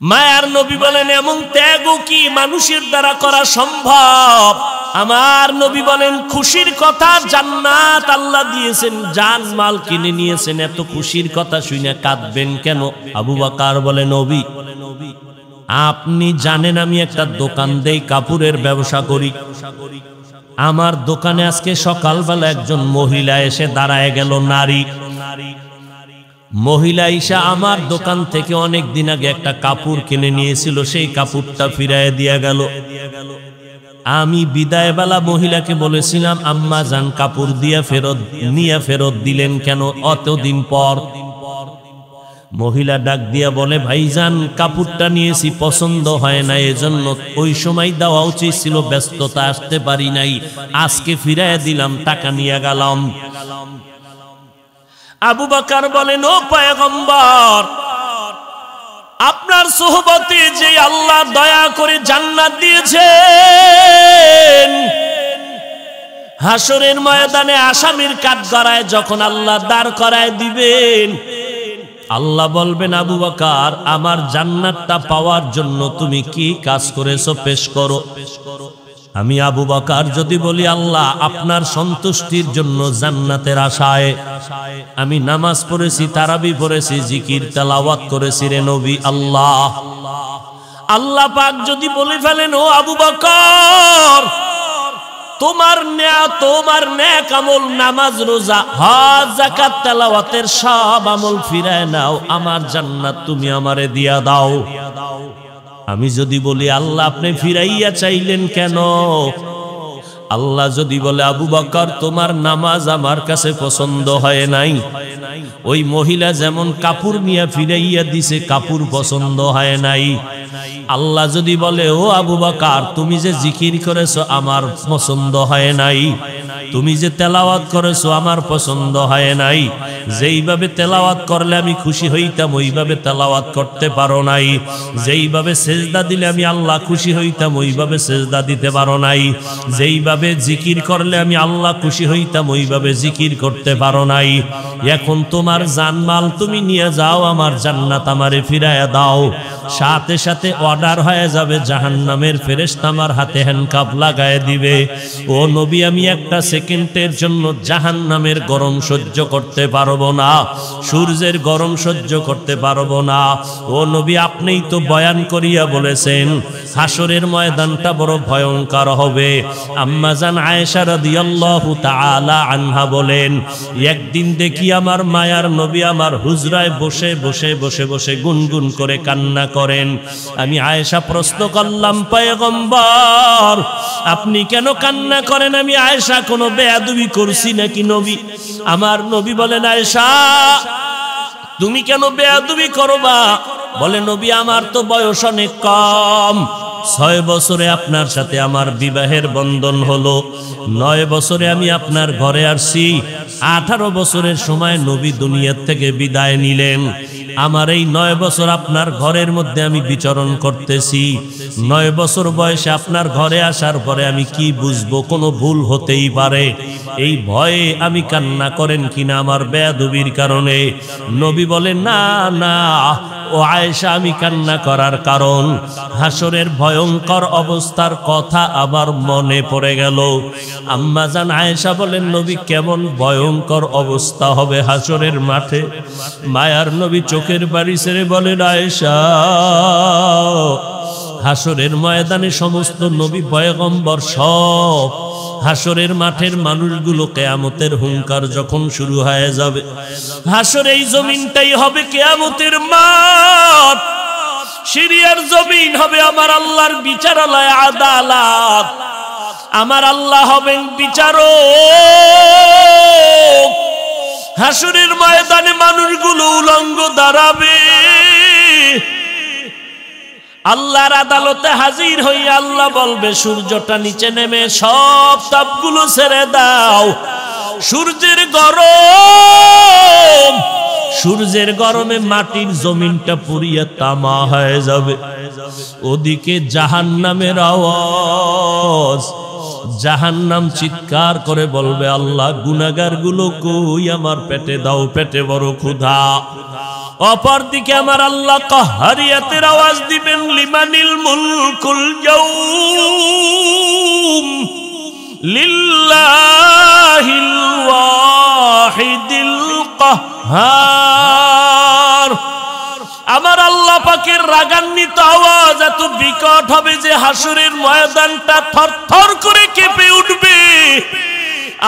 মায়ার নবী বলেন এমন ত্যাগও কি মানুষের দ্বারা করা সম্ভব? আমার নবী বলেন খুশির কথা, জান্নাত আল্লাহ দিয়েছেন, জান মাল কিনে নিয়েছেন, এত খুশির কথা শুনে কাঁদবেন কেন? আবু বকর বলে নবী আপনি জানেন আমি একটা দোকান দেই, কাপড়ের ব্যবসা করি। আমার দোকানে আজকে সকালবেলা একজন মহিলা এসে দাঁড়ায় গেল, নারী মহিলা ঈশা আমার দোকান থেকে অনেক দিন আগে একটা কাপড় কিনে নিয়েছিল, সেই কাপড়টা ফিরায় দিয়া গেল। আমি বিদায় বেলা মহিলাকে বলেছিলাম আম্মা জান কাপড় দিয়া ফেরত দিলেন কেন অতদিন পর? মহিলা ডাক দিয়া বলে ভাইজান কাপড়টা নিয়েছি, পছন্দ হয় না, এজন্য ওই সময় দেওয়া উচিত ছিল, ব্যস্ততা আসতে পারি নাই, আজকে ফিরায় দিলাম, টাকা নিয়ে গেলাম। আবু বকর বলেন ও পয়গম্বর, আপনার সোহবতে যে আল্লাহ দয়া করে জান্নাত দিয়েছেন, হাসরের ময়দানে আসামির কাঠগড়ায় যখন আল্লাহ দাঁড় করায় দিবেন, আল্লাহ বলবেন আবু বকর আমার জান্নাতটা পাওয়ার জন্য তুমি কি কাজ করেছো পেশ করো। আমি আবু বকর যদি বলি আল্লাহ আপনার সন্তুষ্টির জন্য জান্নাতের আশায় আমি নামাজ পড়েছি, তারাবি পড়েছি, জিকির তেলাওয়াত করেছি রে নবী আল্লাহ। আল্লাহ পাক যদি বলে ফেলেন ও আবু বকর তোমার নেক আমল, নামাজ রোজা হজ যাকাত তেলাওয়াতের সব আমল ফিরায় নাও, আমার জান্নাত তুমি আমারে দিয়া দাও। আমি যদি বলি আল্লাহ আপনি ফিরাইয়া চাইলেন কেন? আল্লাহ যদি বলে আবু বকর তোমার নামাজ আমার কাছে পছন্দ হয় নাই, ওই মহিলা যেমন কাপড় নিয়ে ফিরাইয়া দিছে কাপড় পছন্দ হয় নাই। আল্লাহ যদি বলে ও আবু বকর তুমি যে জিকির করেছো আমার পছন্দ হয় নাই, তুমি যে তেলাওয়াত করেছো আমার পছন্দ হয় নাই, যেইভাবে তেলাওয়াত করলে আমি খুশি হইতাম ওইভাবে তেলাওয়াত করতে পারো নাই, যেইভাবে সেজদা দিলে আমি আল্লাহ খুশি হইতাম ওইভাবে সেজদা দিতে পারো নাই, যেইভাবে জিকির করলে আমি আল্লাহ খুশি হইতাম ওইভাবে জিকির করতে পারো নাই। এখন তোমার জানমাল তুমি নিয়ে যাও, আমার জান্নাত আমারে ফিরাইয়া দাও। সাথে সাথে অর্ডার হয়ে যাবে, জাহান্নামের ফেরেশতা আমার হাতে হ্যান্ডকাপ লাগায় দিবে। ও নবী আমি একটা সেকেন্ডের জন্য জাহান্নামের গরম সহ্য করতে পারবো না, সূর্যের গরম সহ্য করতে পারবো না। ও নবী আপনিই তো বয়ান করিয়া বলেছেন হাসরের ময়দানটা বড় ভয়ঙ্কর হবে। আম্মা জান আয়েশা রাদিয়াল্লাহু তাআলা আনহা বলেন একদিন দেখি আমার মায়ার নবী আমার হুজরায় বসে বসে বসে বসে গুনগুন করে কান্না করেন। আমি আয়েশা প্রশ্ন করলাম পয়গম্বর আপনি কেন কান্না করেন? আমি আয়েশা কোনো বেয়াদবি করছি নাকি নবী? আমার নবী বলেন আয়েশা তুমি কেন বেয়াদবি করবা? বলে নবী আমার তো বয়স অনেক কম, 6 বছরে আপনার সাথে আমার বিবাহের বন্ধন হলো, 9 বছরে আমি আপনার ঘরে আসছি, 18 বছরের সময় নবী দুনিয়ার থেকে বিদায় নিলেন। আমার এই 9 বছর আপনার ঘরের মধ্যে আমি বিচরণ করতেছি। 9 বছর বয়সে আপনার ঘরে আসার পরে আমি কি বুঝবো? কোনো ভুল হতেই পারে, এই ভয়ে আমি কান্না করেন কিনা আমার বেয়াদবির কারণে? নবী বলেন না না ও আয়েশা আমি কান্না করার কারণ হাসরের ভয়ঙ্কর অবস্থার কথা আবার মনে পড়ে গেল। আম্মা জান আয়েশা বলেন নবী কেমন ভয়ঙ্কর অবস্থা হবে হাসরের মাঠে? মায়ার নবী চোখের বাড়ি ছেড়ে বলেন আয়েশা হাসরের ময়দানে সমস্ত নবী পয়গম্বর সব হাসরের মাঠের মানুষগুলো কিয়ামতের হুঙ্কার যখন শুরু হয়ে যাবে, হাসর এই জমিনটাই হবে কিয়ামতের মাঠ, সিরিয়ার জমিন হবে আমার আল্লাহর বিচারালয় আদালত, আমার আল্লাহ হবেন বিচারক। হাসরের ময়দানে মানুষগুলো উলঙ্গ দাঁড়াবে, আল্লাহর আদালতে হাজির হইয়া আল্লাহ বলবে সূর্যটা নিচে নেমে সব তাপগুলো ছেড়ে দাও। সূর্যের গরমে মাটির জমিনটা পুড়িয়ে তামা হয়ে যাবে। ওদিকে জাহান্নামের আওয়াজ, জাহান্নাম চিৎকার করে বলবে আল্লাহ গুনাহগার গুলো কই? আমার পেটে দাও, পেটে বড় ক্ষুধা। অপরদিকে আমার আল্লাহ কাহারিয়াতের আওয়াজ দিবেন, লিমানিল মুলকুল ইয়াউম লিল্লাহিল ওয়াহিদিল কাহ্হার। আমার আল্লাহ পাকের রাগান্বিত আওয়াজ এত বিকট হবে যে হাসরের ময়দানটা থরথর করে কেঁপে উঠবে।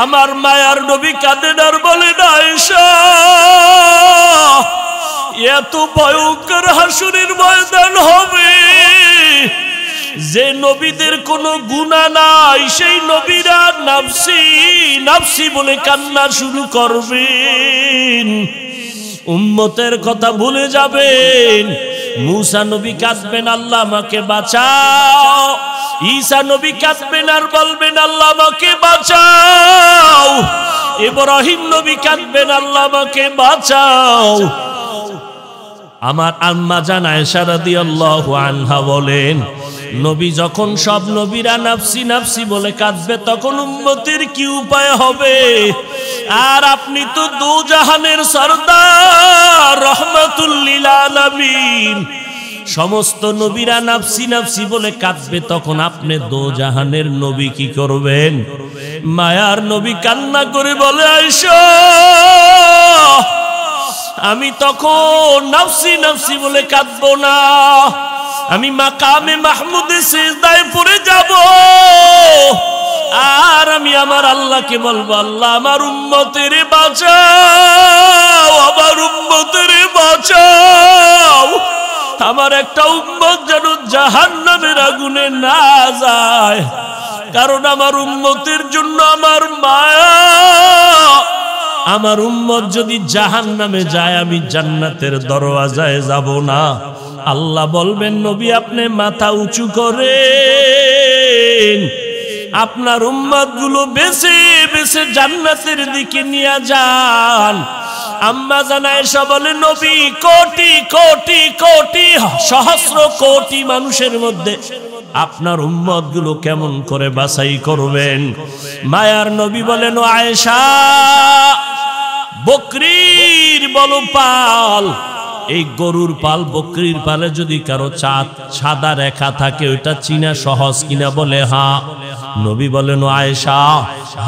আমার মায়ার নবী কাঁদেন আর বলেন, আয়েশা, এত ভয়ঙ্কর হাসরের ময়দান হবে যে নবীদের কোনো গুনাহ নাই, সেই নবীরা নাফসি নাফসি বলে কান্না শুরু করবেন, উম্মতের কথা ভুলে যাবেন। মুসা নবী কাঁদবেন, আল্লাহ আমাকে বাঁচাও। ঈসা নবী কাঁদবেন আর বলবেন, আল্লাহ আমাকে বাঁচাও। ইব্রাহিম নবী কাঁদবেন, আল্লাহ আমাকে বাঁচাও। আমার আম্মা জান আয়েশা রাদিয়াল্লাহু আনহা বলেন, নবী যখন সব নবীরা নাফসি নাফসি বলে কাঁদবে, তখন উম্মতের কি উপায় হবে? আর আপনি তো দু জাহানের সরদার, রহমাতুল লিল আলামিন। সমস্ত নবীরা নাফসি নাফসি বলে কাঁদবে, তখন আপনি দু জাহানের নবী কি করবেন? মায়ার নবী কান্না করে বলে, আয়েশা, আমি তখন নাফসি নাফসি বলে কাঁদবো না, আমি মাকামে মাহমুদে সিজদায় পড়ে যাব। আর আমি আমার আল্লাহকে বলবো, আল্লাহ আমার উম্মতের বাঁচাও, আমার উম্মতের বাঁচাও। আমার একটা উম্মত যেন জাহান্নামের আগুনে না যায়, কারণ আমার উম্মতের জন্য আমার মায়া। আমার উম্মত যদি জাহান্নামে যায়, আমি জান্নাতের দরওয়াজায় যাব না। আল্লাহ বলবেন, নবী আপনি মাথা উঁচু করেন, আপনার উম্মত গুলো বেছে বেছে জান্নাতের দিকে নিয়ে যান। আম্মা জান আয়েশা বলে, নবী কোটি কোটি কোটি সহস্র কোটি মানুষের মধ্যে আপনার উম্মত গুলো কেমন করে বাছাই করবেন? মায়ার নবী বলেন, ও আয়েশা, বকরির বলো পাল, এই গরুর পাল বকরির পালে যদি কারো সাদা রেখা থাকে, ওইটা চিনা সহজ কিনা? বলে হ্যাঁ। নবী বলেন, ও আয়েশা,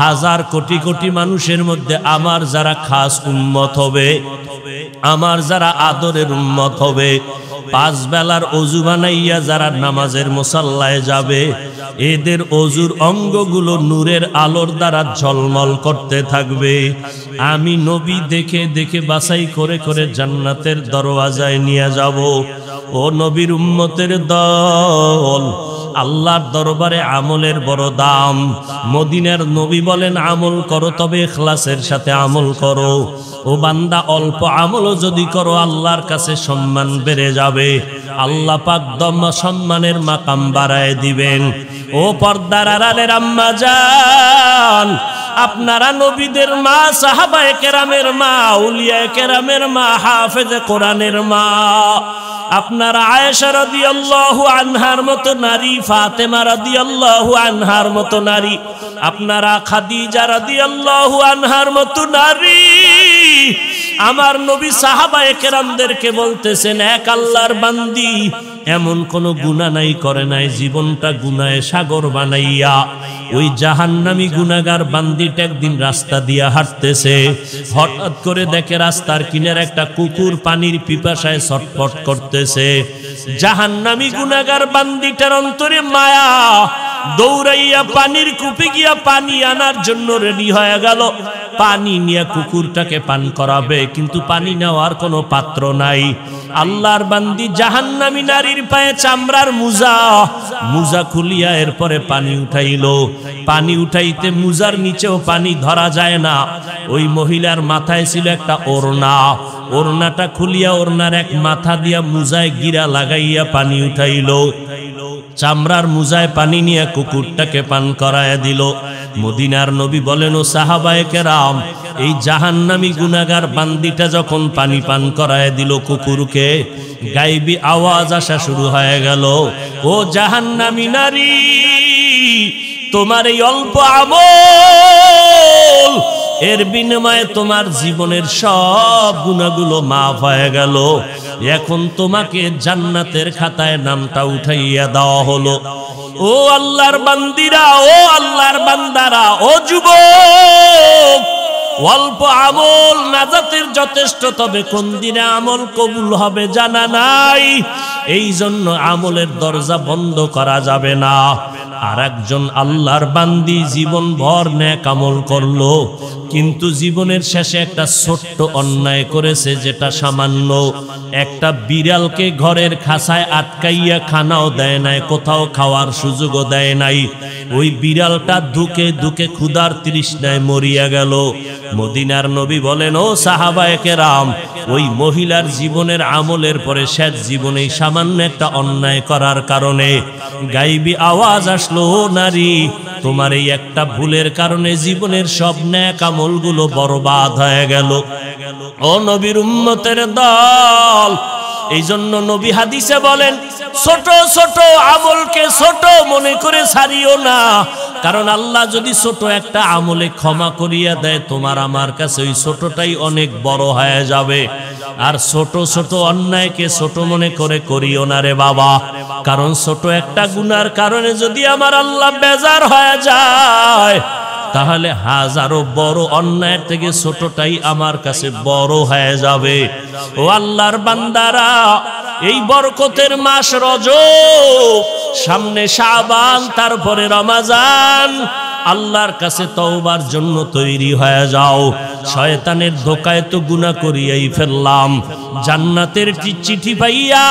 হাজার কোটি কোটি মানুষের মধ্যে আমার যারা খাস উম্মত হবে, আমার যারা আদরের উম্মত হবে, পাঁচ বেলার অজু বানাইয়া যারা নামাজের মুসাল্লায় যাবে, এদের অজুর অঙ্গগুলো নূরের আলোর দ্বারা ঝলমল করতে থাকবে। আমি নবী দেখে দেখে বাছাই করে করে জান্নাতের দরওয়াজায় নিয়ে যাব। ও নবীর উম্মতের দল, আল্লাহর দরবারে আমলের বড় দাম। মদিনার নবী বলেন, আমল করো, তবে ইখলাসের সাথে আমল করো। ও বান্দা, অল্প আমলও যদি করো, আল্লাহর কাছে সম্মান বেড়ে যাবে। আল্লাহ পাক সম্মানের মাকাম বাড়ায় দিবেন। ও পর্দার আড়ালের আম্মা জান, আপনারা নবীদের মা, সাহাবায়ে কেরামের মা, আউলিয়ায়ে কেরামের মা, হাফেজে কোরআনের মা। আপনারা আয়েশা রাদিয়াল্লাহু আনহার মতো নারী, ফাতেমা রাদিয়াল্লাহু আনহার মতো নারী, আপনারা খাদিজা রাদিয়াল্লাহু আনহার মতো নারী। আমার নবী সাহাবায়ে কেরামদেরকে বলতেছেন, এক আল্লাহর বান্দি এমন কোন গুনাহ নাই করে নাই, জীবনটা গুনাহে সাগর বানাইয়া। ওই জাহান্নামী গুনাহগার বান্দিটা একদিন রাস্তা দিয়া হাঁটতেছে, হঠাৎ করে দেখে রাস্তার কিনারে একটা কুকুর পানির পিপাসায় ছটফট করতেছে। জাহান্নামী গুনাহগার বান্দিটার অন্তরে মায়া, দৌড়াইয়া পানির কূপে গিয়া পানি আনার জন্য রেডি হয়ে গেল। পানি নিয়ে কুকুরটাকে পান করাবে, কিন্তু পানি নেওয়ার কোনো পাত্র নাই। আল্লাহর বান্দি জাহান্নামী নারীর পায়ে চামড়ার মুজা খুলিয়া এরপরে পানি উঠাইল। পানি উঠাইতে মুজার নিচেও পানি ধরা যায় না। ওই মহিলার মাথায় ছিল একটা ওড়না, ওড়নাটা খুলিয়া ওড়নার এক মাথা দিয়া মুজায় গিরা লাগাইয়া পানি উঠাইল। চামড়ার মুজায় পানি নিয়ে কুকুরটাকে পান করায়া দিল। মদিনার নবী বলেন, ও সাহাবায়ে কেরাম, এই জাহান্নামী গুনাহগার বান্দিটা যখন পানি পান করায় দিল কুকুরকে, গায়েবী আওয়াজ আসা শুরু হয়ে গেল, ও জাহান্নামী নারী, তোমার এই অল্প আমল এর বিনিময়ে তোমার জীবনের সব গুনাহগুলো মাফ হয়ে গেল। এখন তোমাকে জান্নাতের খাতায় নামটা উঠাইয়া দেওয়া হলো। ও আল্লাহর বান্দিরা, ও আল্লাহর বান্দারা, ও যুবক, অল্প আমল নাজাতের যথেষ্ট, তবে কোন দিনে আমল কবুল হবে জানা নাই। এই জন্য আমলের দরজা বন্ধ করা যাবে না। আর একজন আল্লাহর বান্দি জীবন ভর নেক আমল করলো, কিন্তু জীবনের শেষে একটা ছোট্ট অন্যায় করেছে, যেটা সামান্য। একটা বিড়ালকে ঘরের খাঁচায় আটকাইয়া খানাও দেয় নাই, কোথাও খাওয়ার সুযোগও দেয় নাই। ওই বিড়ালটা ধুকে ধুকে ক্ষুধার তৃষ্ণায় মরিয়া গেল। মদিনার নবী বলেন, ও সাহাবায়ে কেরাম, ওই মহিলার জীবনের আমলের পরে শেষ জীবনে সামান্য একটা অন্যায় করার কারণে গাইবি আওয়াজ আসলো, ও নারী, তোমার এই একটা ভুলের কারণে জীবনের সব নেক আমলগুলো বরবাদ হয়ে গেল। ও নবীর উম্মতের দল, এই জন্য নবী হাদিসে বলেন, ছোট ছোট আমলকে ছোট মনে করে ছাড়িও না। কারণ আল্লাহ যদি ছোট একটা আমলে ক্ষমা করিয়া দেয়, তোমার আমার কাছে ওই ছোটটাই অনেক বড় হয়ে যাবে। আর ছোট ছোট অন্যায়কে ছোট মনে করে করিও না রে বাবা। কারণ ছোট একটা গুনার কারণে যদি আমার আল্লাহ বেজার হয়ে যায়, তাহলে হাজারো বড় অন্যায় থেকে ছোটটাই আমার কাছে বড় হয়ে যাবে। ও আল্লাহর বান্দারা, এই বরকতের মাস রজব, সামনে শাবান, তারপরে রমজান। আল্লাহর কাছে তওবার জন্য তৈরি হয়ে যাও। শয়তানের ধোকায় তো গুনাহ করিয়াই ফেললাম। জান্নাতের চিঠি পাইয়া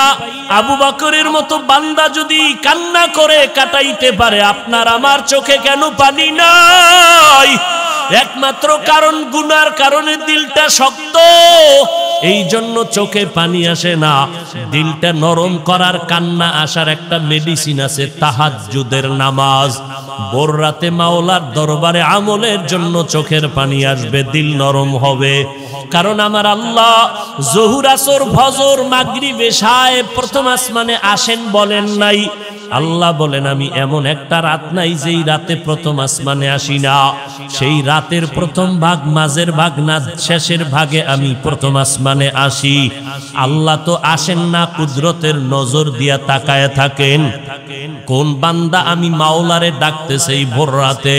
আবু বকরের মতো বান্দা যদি কান্না করে কাটাইতে পারে, আপনার আমার চোখে কেন পানি নাই? একমাত্র কারণ গুনার কারণে দিলটা শক্ত, এই জন্য চোখে পানি আসে না। দিলটা নরম করার, কান্না আসার একটা মেডিসিন আছে, তাহাজ্জুদের নামাজ। ভোর রাতে মাওলার দরবারে আমলের জন্য চোখের পানি আসবে, দিল নরম হবে। কারণ আমার আল্লাহ জোহর, আসর, ফজর, মাগরিব, এশায় প্রথম আসমানে আসেন বলেন নাই। আল্লাহ বলেন, আমি এমন একটা রাত নাই যেই রাতে প্রথম আসমানে আসি না। সেই রাতের প্রথম ভাগ, মাঝের ভাগ না শেষের ভাগে আমি প্রথম আসমানে আসি। আল্লাহ তো আসেন না, কুদরতের নজর দিয়া তাকায় থাকেন। কোন বান্দা আমি মাওলারে ডাকতেছে এই ভোর রাতে?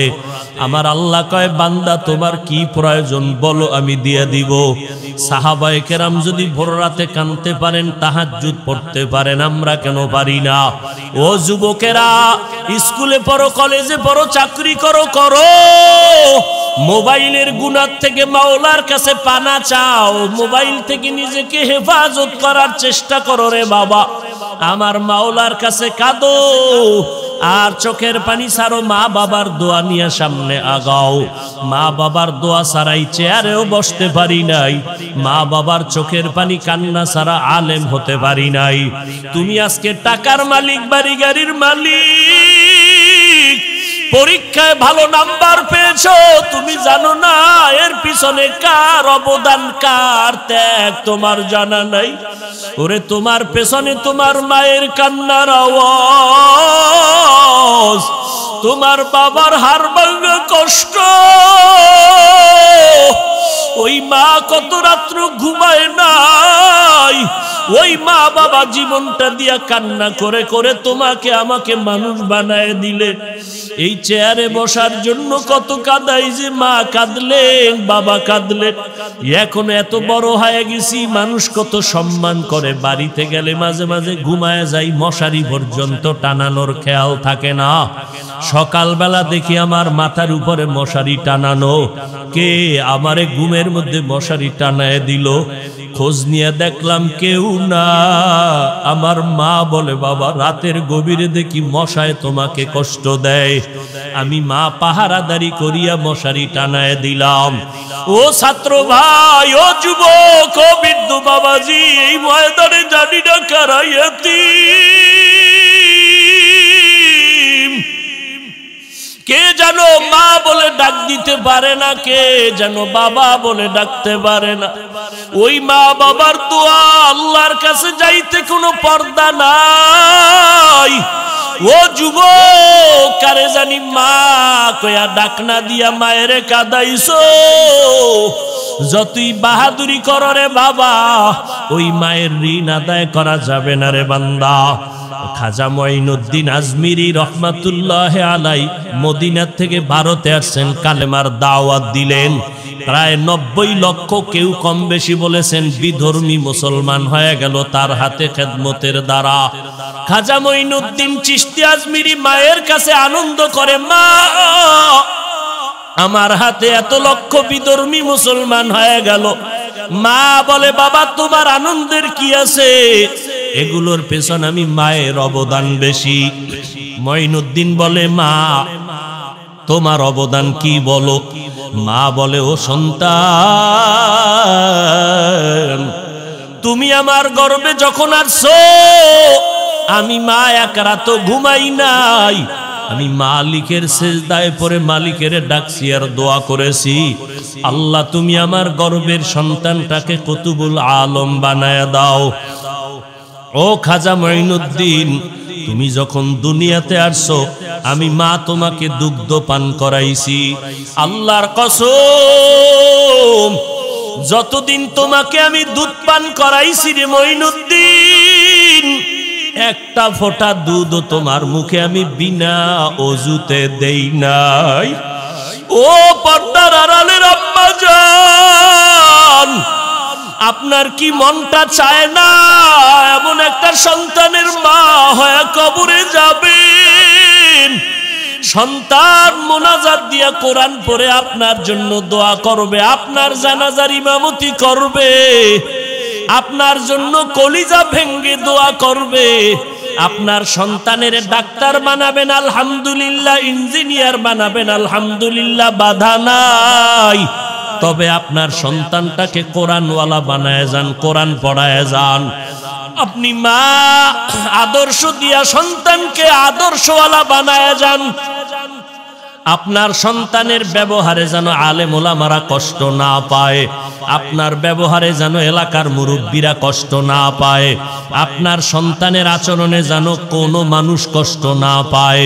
আমার আল্লাহ কয়, বান্দা তোমার কি প্রয়োজন বলো, আমি দিয়ে দিব। সাহাবায়ে কেরাম যদি ভোর রাতে কাঁদতে পারেন, তাহাজ্জুদ পড়তে পারেন, আমরা কেন পারি না? ও যুবকেরা, স্কুলে পড়ো, কলেজে পড়ো, চাকরি করো, মোবাইলের গুনাহ থেকে মাওলার কাছে পানা চাও। মোবাইল থেকে নিজেকে হেফাজত করার চেষ্টা করো রে বাবা। আমার মাওলার কাছে কাঁদো, আর চোখের পানি ছাড়ো। মা বাবার দোয়া নিয়ে সামনে আগাও। মা বাবার দোয়া ছাড়াই চেয়ারেও বসতে পারি নাই। মা বাবার চোখের পানি কান্না ছাড়া আলেম হতে পারি নাই। তুমি আজকে টাকার মালিক, বাড়ি গাড়ির মালিক, পরীক্ষায় ভালো নাম্বার পেয়েছো, তুমি জানো না এর পিছনে কার অবদান, কার ত্যাগ তোমার জানা নাই। ওরে, তোমার পেছনে তোমার মায়ের কান্নার আওয়াজ, তোমার বাবার হাড় ভাঙা কষ্ট। ওই মা কত রাত্র ঘুমায় নাই, ওই মা বাবা জীবনটা দিয়া কান্না করে করে তোমাকে আমাকে মানুষ বানায় দিলে। এই চেয়ারে বসার জন্য কত কাঁদাই যে, মা কাঁদলেন, বাবা কাঁদলেন। এখন এত বড় হয়ে গেছি, মানুষ কত সম্মান করে। বাড়িতে গেলে মাঝে মাঝে ঘুমায় যাই, মশারি পর্যন্ত টানানোর খেয়াল থাকে না। সকালবেলা দেখি আমার মাথার উপরে মশারি টানানো, কে আমারে ঘুমের মধ্যে মশারি টানায় দিল? খোঁজ নিয়ে দেখলাম কেউ না। আমার মা বলে, বাবা রাতের গভীরে দেখি মশায় তোমাকে কষ্ট দেয়। আমি মা পাহারাদারি করিয়া মশারি টানায় দিলাম। ও ছাত্র ভাই, ও যুবক, ও বৃদ্ধ বাবাজি, এই ময়দানে জানি না কারা ইয়তীম। কে যেন মা বলে ডাক দিতে পারে না, কে যেন বাবা বলে ডাকতে পারে না। ওই মা বাবার দোয়া আল্লাহর কাছে যাইতে কোনো পর্দা নাই। ও যুবক, কারে জানি মা কয়া ডাকনা দিয়া মায়েরে কাদাইছো। যতই বাহাদুরি করো রে বাবা, ওই মায়ের ঋণ আদায় করা যাবে না রে বান্দা। খাজা মঈনুদ্দিন আজমিরি রহমাতুল্লাহ আলাই মদিনা থেকে ভারতে আসছেন, কালেমার দাওয়াত দিলেন। প্রায় 90 লক্ষ, কেউ কম বেশি বলেছেন, বিধর্মী মুসলমান হয়ে গেল তার হাতে খেদমতের দ্বারা। খাজা মঈনুদ্দিন চিশতি আজমিরি মায়ের কাছে আনন্দ করে, মা আমার হাতে এত লক্ষ বিধর্মী মুসলমান হয়ে গেল। মা বলে, বাবা তোমার আনন্দের কি আছে, এগুলোর পেছন আমি মায়ের অবদান বেশি। মঈনুদ্দিন বলে, মা তোমার অবদান কি বলো? মা বলে, ও সন্তান, তুমি আমার গর্ভে যখন আসছো, আমি মা এক রাত ঘুমাই নাই। আমি মালিকের সেজদায় পড়ে মালিকের ডাকছি আর দোয়া করেছি, আল্লাহ তুমি আমার গর্ভের সন্তানটাকে কুতুবুল আলম বানায় দাও। ও খাজা মঈনুদ্দিন, তুমি যখন দুনিয়াতে আসছো, আমি মা তোমাকে দুগ্ধ পান করাইছি। আল্লাহর কসম, যতদিন তোমাকে আমি দুধ পান করাইছি রে মঈনুদ্দিন, একটা ফোঁটা দুধ তোমার মুখে আমি বিনা অজুতে দেই নাই। ও পর্দার আড়ালের আম্মা জান, আপনার কি মনটা চায় না এমন একটা সন্তানের মা হয়ে কবরে যাবেন? সন্তান মোনাজাত দিয়া কোরআন পড়ে আপনার জন্য দোয়া করবে, আপনার জানাজার ইমামতি করবে, আপনার জন্য কলিজা ভেঙ্গে দোয়া করবে। আপনার সন্তানের ডাক্তার বানাবেন আলহামদুলিল্লাহ, ইঞ্জিনিয়ার বানাবেন আলহামদুলিল্লাহ, বাধা নাই। তবে আপনার সন্তানটাকে কোরআনওয়ালা বানায় যান, কোরআন পড়ায় যান। আপনি মা আদর্শ দিয়া সন্তানকে আদর্শওয়ালা বানায় যান। আপনার সন্তানের ব্যবহারে যেন আলেম ওলামারা কষ্ট না পায়, আপনার ব্যবহারে যেন এলাকার মুরব্বীরা কষ্ট না পায়, আপনার সন্তানের আচরণে যেন কোনো মানুষ কষ্ট না পায়।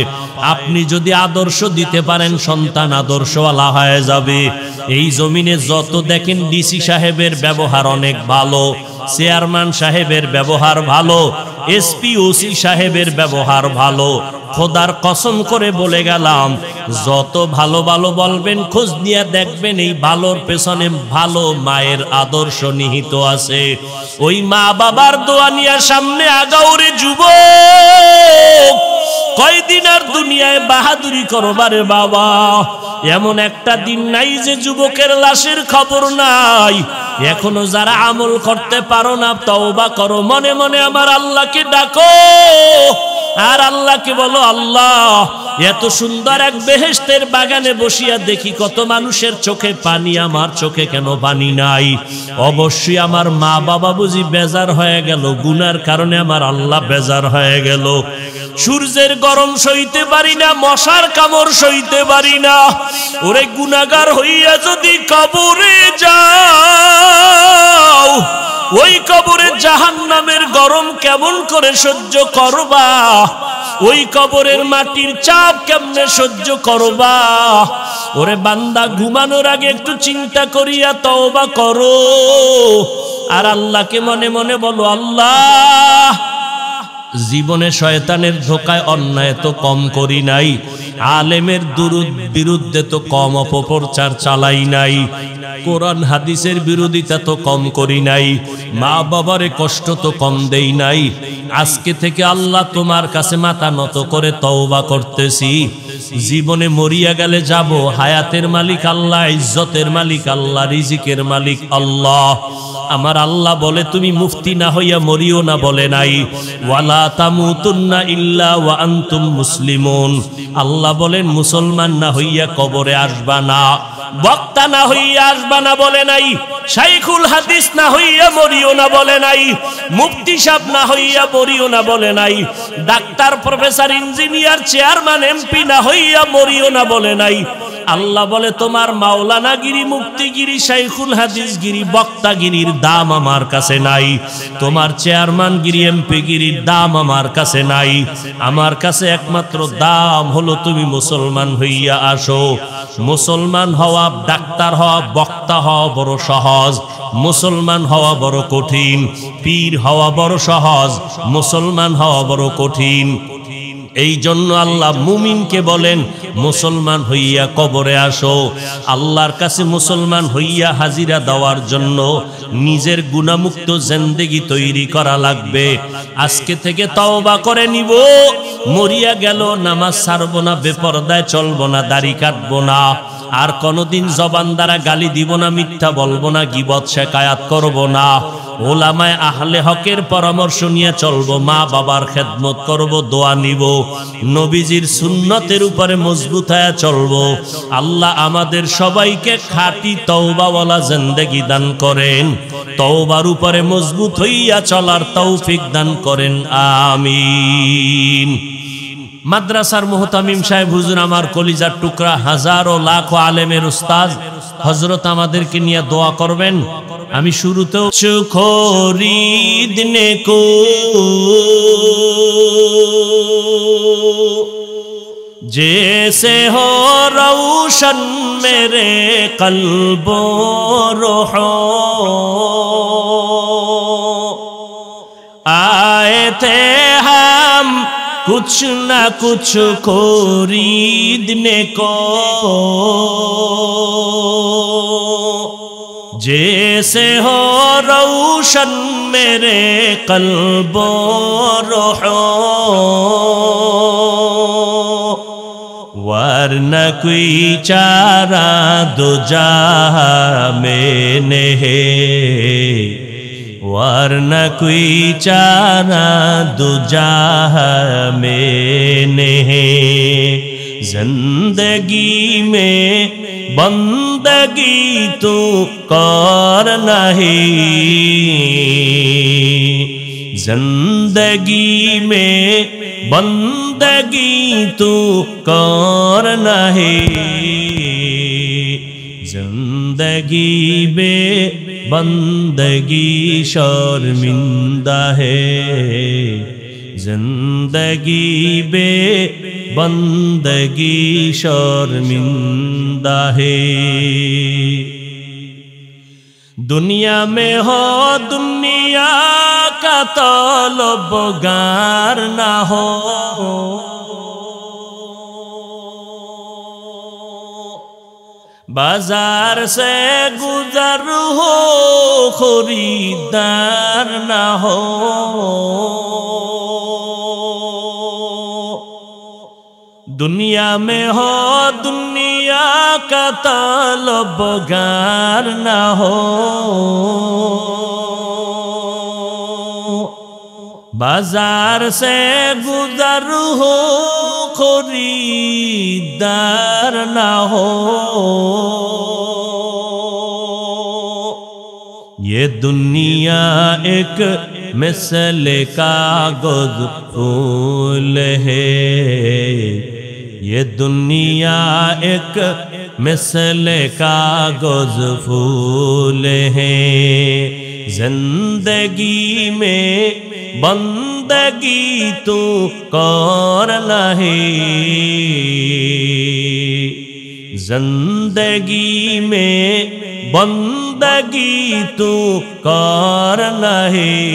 আপনি যদি আদর্শ দিতে পারেন, সন্তান আদর্শওয়ালা হয়ে যাবে। এই জমিনে যত দেখেন ডিসি সাহেবের ব্যবহার অনেক ভালো, চেয়ারম্যান সাহেবের ব্যবহার ভালো, এসপি ওসি সাহেবের ব্যবহার ভালো। খোদার কসম করে বলে গেলাম, যত ভালো ভালো বলবেন, খোঁজ নিয়ে দেখবেন এই ভালোর পেছনে ভালো মায়ের আদর্শ নিহিত আছে। ওই মা বাবার দোয়া নিয়ে সামনে আগাওরে যুবক, কয়দিন আর দুনিয়ায় বাহাদুরি করবারে বাবা। এমন একটা দিন নাই যে যুবকের লাশের খবর নাই। এখনো যারা আমল করতে পারো না, তওবা করো, মনে মনে আমার আল্লাহকে ডাকো আর আল্লাহকে বলো, আল্লাহ এত সুন্দর এক বেহেশতের বাগানে বসিয়া দেখি কত মানুষের চোখে পানি, আমার চোখে কেন পানি নাই? অবশ্যই আমার মা বাবা বুঝি বেজার হয়ে গেল, গুনার কারণে আমার আল্লাহ বেজার হয়ে গেল। সূর্যের গরম সইতে পারি না, মশার কামড় সইতে পারি না। ওরে গুনাহগার হইয়া যদি কবরে যাও, ওই কবরে জাহান্নামের গরম কেমন করে সহ্য করবা? ওই কবরের মাটির চাপ কেমনে সহ্য করবা? ওরে বান্দা, ঘুমানোর আগে একটু চিন্তা করিয়া তওবা করো আর আল্লাহকে মনে মনে বলো, আল্লাহ জীবনে শয়তানের ধোকায় অন্যায় তো কম করি নাই, আলেমের বিরুদ্ধে তো কম অপপ্রচার চালাই নাই, কোরআন হাদিসের বিরোধিতা তো কম করি নাই, মা বাবারে কষ্ট তো কম দেই নাই। আজকে থেকে আল্লাহ তোমার কাছে মাথা নত করে তওবা করতেছি। জীবনে মরিয়া গেলে যাব, হায়াতের মালিক আল্লাহ, ইজ্জতের মালিক আল্লাহ, রিজিকের মালিক আল্লাহ। আমার আল্লাহ বলে, তুমি মুফতি না হইয়া মরিও না, বলে নাই ওয়ালা তামুতুন্না ইল্লা ওয়া আনতুম মুসলিমুন। আল্লাহ বলেন মুসলমান না হইয়া কবরে আসবা না। বক্তা না হইয়া আসবা না বলে নাই, শাইখুল হাদিস না হইয়া মরিও না বলে নাই, মুফতি সাহেব না হইয়া মরিও না বলে নাই, doctor professor engineer chairman MP না হইয়া মরিও না বলে নাই। আল্লাহ বলে তোমার মাওলানাগিরি, মুফতিগিরি, শাইখুল হাদিসগিরি, বক্তাগিরির দাম আমার কাছে নাই, তোমার চেয়ারম্যানগিরি, এমপিগিরির দাম আমার কাছে নাই। আমার কাছে একমাত্র দাম হলো তুমি মুসলমান হইয়া আসো। মুসলমান হওয়া, ডাক্তার হওয়া, বক্তা হওয়া বড় সহজ, মুসলমান হওয়া বড় কঠিন। পীর হওয়া বড় সহজ, মুসলমান হওয়া বড় কঠিন। এই জন্য আল্লাহ মুমিনকে বলেন মুসলমান হইয়া কবরে আসো। আল্লাহর কাছে মুসলমান হইয়া হাজিরা দেওয়ার জন্য নিজের গুনাহমুক্ত জিন্দেগি তৈরি করা লাগবে। আজকে থেকে তওবা করে নিব, মরিয়া গেল নামাজ ছাড়বো না, বেপরদায় চলবো না, দাড়ি কাটবো না, আর কোনোদিন জবান দ্বারা গালি দিব না, মিথ্যা বলবো না, গীবত শিকায়াত করব না, ওলামায়ে আহলে হকের পরামর্শ নিয়ে চলবো, মা বাবার খেদমত করব, দোয়া নিব, নবীজির সুন্নতের উপরে মজবুত হয়ে চলবো। আল্লাহ আমাদের সবাইকে খাঁটি তওবাওয়ালা জিন্দেগি দান করেন, তওবার উপরে মজবুত হইয়া চলার তৌফিক দান করেন, আমিন। মাদ্রাসার মুহতামিম সাহেব হুজুর, আমার কলিজার টুকরা, হাজারো লাখো আলেমের উস্তাদ হযরত আমাদেরকে নিয়ে দোয়া করবেন। আমি শুরুতেও খরিদনে কো जैसे हो रोशन मेरे कल्बो रूहो, आए थे हम कुछ न कुछ खरीदने को, जैसे हो रोशन मेरे कल्बो रूहो, वरना कोई चारा दो जहां में नहीं, वरना कोई चारा दो जहां में नहीं। जिंदगी में बंदगी तू कर नहीं, जिंदगी में बंदगी तू कर नहीं, जिंदगी में बंदगी शर्मिंदा है, जिंदगी में बंदगी शर्मिंदा है। दुनिया में हो दुनिया का तलबगार ना हो, बाजार से गुजर हो खरीदार ना हो, दुनिया में हो दुनिया का तलबगार ना हो, बाजार से गुजर हो खरीदार ना हो। ये दुनिया एक मिसले कागज फूल है, ये दुनिया एक मिसले कागज फूल है, जिंदगी में बंदगी तू कर नहीं, जिंदगी में बंदगी तू कर नहीं,